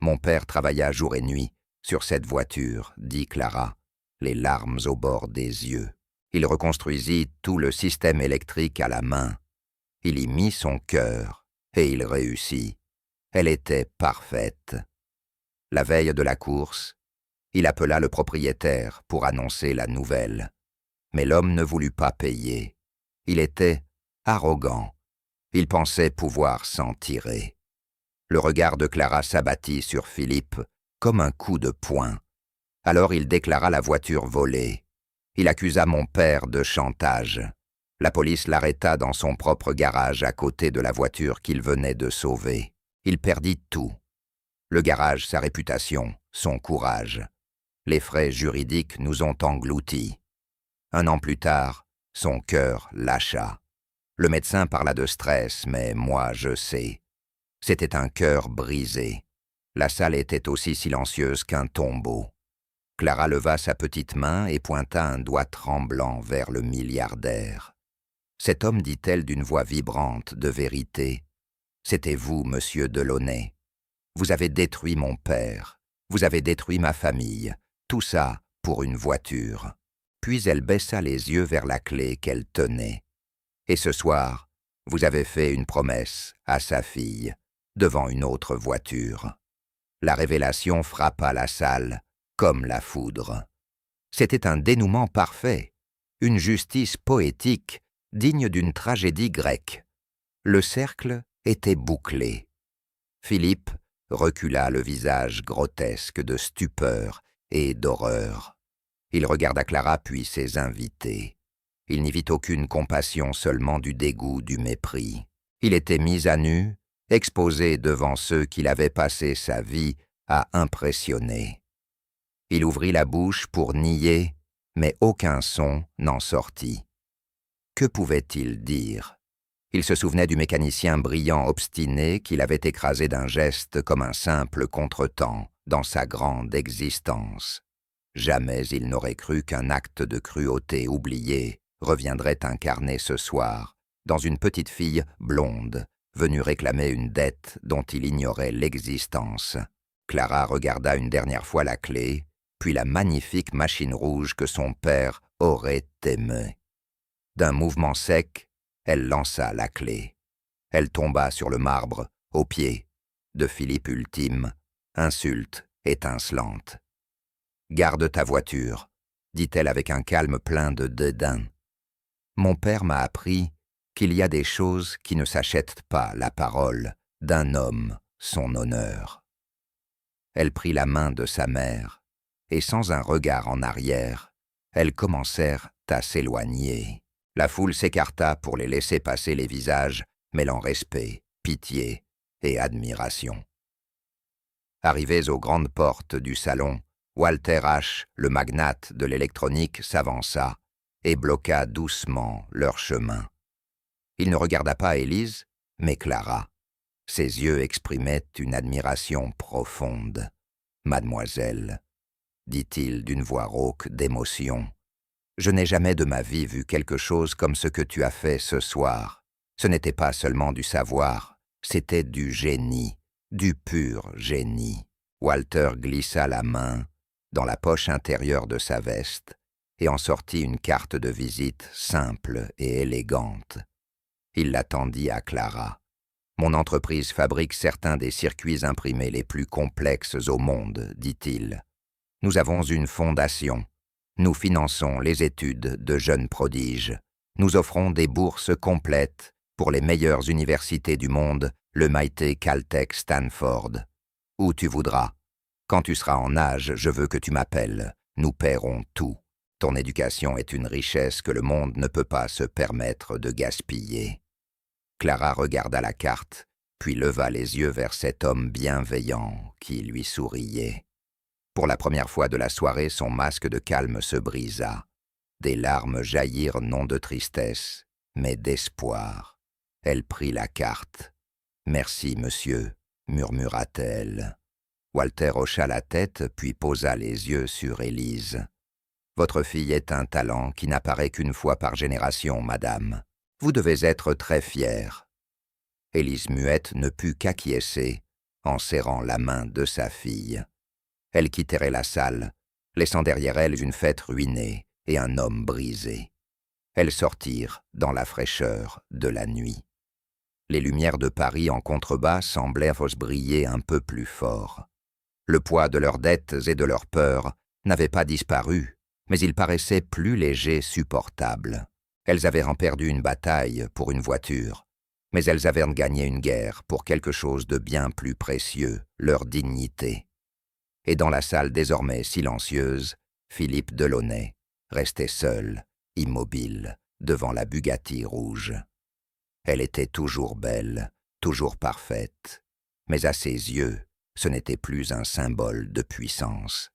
Mon père travailla jour et nuit sur cette voiture, dit Clara, les larmes au bord des yeux. Il reconstruisit tout le système électrique à la main. Il y mit son cœur, et il réussit. Elle était parfaite. La veille de la course, il appela le propriétaire pour annoncer la nouvelle. Mais l'homme ne voulut pas payer. Il était arrogant. Il pensait pouvoir s'en tirer. Le regard de Clara s'abattit sur Philippe comme un coup de poing. Alors il déclara la voiture volée. Il accusa mon père de chantage. La police l'arrêta dans son propre garage à côté de la voiture qu'il venait de sauver. Il perdit tout. Le garage, sa réputation, son courage. Les frais juridiques nous ont engloutis. 1 an plus tard, son cœur lâcha. Le médecin parla de stress, mais moi je sais. C'était un cœur brisé. La salle était aussi silencieuse qu'un tombeau. Clara leva sa petite main et pointa un doigt tremblant vers le milliardaire. Cet homme, dit-elle d'une voix vibrante de vérité, « C'était vous, monsieur Delaunay. Vous avez détruit mon père. Vous avez détruit ma famille. Tout ça pour une voiture. » Puis elle baissa les yeux vers la clé qu'elle tenait. « Et ce soir, vous avez fait une promesse à sa fille, devant une autre voiture. » La révélation frappa la salle comme la foudre. C'était un dénouement parfait, une justice poétique digne d'une tragédie grecque. Le cercle était bouclé. Philippe recula, le visage grotesque de stupeur et d'horreur. Il regarda Clara puis ses invités. Il n'y vit aucune compassion, seulement du dégoût, du mépris. Il était mis à nu, exposé devant ceux qu'il avait passé sa vie à impressionner. Il ouvrit la bouche pour nier, mais aucun son n'en sortit. Que pouvait-il dire? Il se souvenait du mécanicien brillant obstiné qu'il avait écrasé d'un geste comme un simple contretemps dans sa grande existence. Jamais il n'aurait cru qu'un acte de cruauté oublié reviendrait incarner ce soir dans une petite fille blonde venue réclamer une dette dont il ignorait l'existence. Clara regarda une dernière fois la clé, puis la magnifique machine rouge que son père aurait aimée. D'un mouvement sec, elle lança la clé. Elle tomba sur le marbre, aux pieds de Philippe Ultime, insulte étincelante. « Garde ta voiture, » dit-elle avec un calme plein de dédain. « Mon père m'a appris qu'il y a des choses qui ne s'achètent pas la parole d'un homme, son honneur. » Elle prit la main de sa mère, et sans un regard en arrière, elles commencèrent à s'éloigner. La foule s'écarta pour les laisser passer, les visages mêlant respect, pitié et admiration. Arrivés aux grandes portes du salon, Walter H., le magnate de l'électronique, s'avança et bloqua doucement leur chemin. Il ne regarda pas Élise, mais Clara. Ses yeux exprimaient une admiration profonde. « Mademoiselle, » dit-il d'une voix rauque d'émotion, « je n'ai jamais de ma vie vu quelque chose comme ce que tu as fait ce soir. Ce n'était pas seulement du savoir, c'était du génie, du pur génie. » Walter glissa la main dans la poche intérieure de sa veste et en sortit une carte de visite simple et élégante. Il la tendit à Clara. « Mon entreprise fabrique certains des circuits imprimés les plus complexes au monde, dit-il. Nous avons une fondation. Nous finançons les études de jeunes prodiges. Nous offrons des bourses complètes pour les meilleures universités du monde, le MIT, Caltech, Stanford. Où tu voudras. Quand tu seras en âge, je veux que tu m'appelles. Nous paierons tout. Ton éducation est une richesse que le monde ne peut pas se permettre de gaspiller. » Clara regarda la carte, puis leva les yeux vers cet homme bienveillant qui lui souriait. Pour la première fois de la soirée, son masque de calme se brisa. Des larmes jaillirent non de tristesse, mais d'espoir. Elle prit la carte. « Merci, monsieur, » murmura-t-elle. Walter hocha la tête, puis posa les yeux sur Élise. « Votre fille est un talent qui n'apparaît qu'une fois par génération, madame. Vous devez être très fière. » Élise muette ne put qu'acquiescer en serrant la main de sa fille. Elle quitterait la salle, laissant derrière elle une fête ruinée et un homme brisé. Elles sortirent dans la fraîcheur de la nuit. Les lumières de Paris en contrebas semblaient briller un peu plus fort. Le poids de leurs dettes et de leurs peurs n'avait pas disparu, mais il paraissait plus léger, supportable. Elles avaient perdu une bataille pour une voiture, mais elles avaient gagné une guerre pour quelque chose de bien plus précieux, leur dignité. Et dans la salle désormais silencieuse, Philippe Delaunay restait seul, immobile, devant la Bugatti rouge. Elle était toujours belle, toujours parfaite, mais à ses yeux, ce n'était plus un symbole de puissance.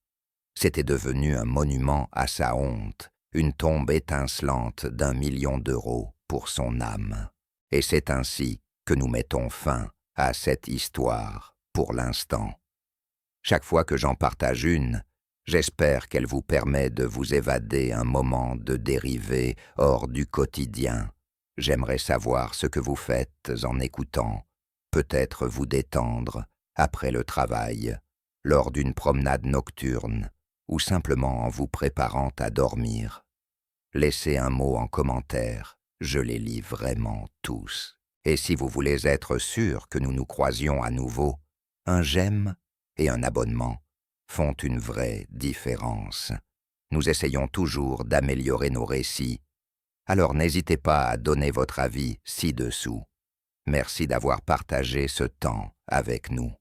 C'était devenu un monument à sa honte, une tombe étincelante d'1 million d'euros pour son âme. Et c'est ainsi que nous mettons fin à cette histoire pour l'instant. Chaque fois que j'en partage une, j'espère qu'elle vous permet de vous évader un moment de dériver hors du quotidien. J'aimerais savoir ce que vous faites en écoutant, peut-être vous détendre après le travail, lors d'une promenade nocturne ou simplement en vous préparant à dormir. Laissez un mot en commentaire, je les lis vraiment tous. Et si vous voulez être sûr que nous nous croisions à nouveau, un j'aime et un abonnement font une vraie différence. Nous essayons toujours d'améliorer nos récits, alors n'hésitez pas à donner votre avis ci-dessous. Merci d'avoir partagé ce temps avec nous.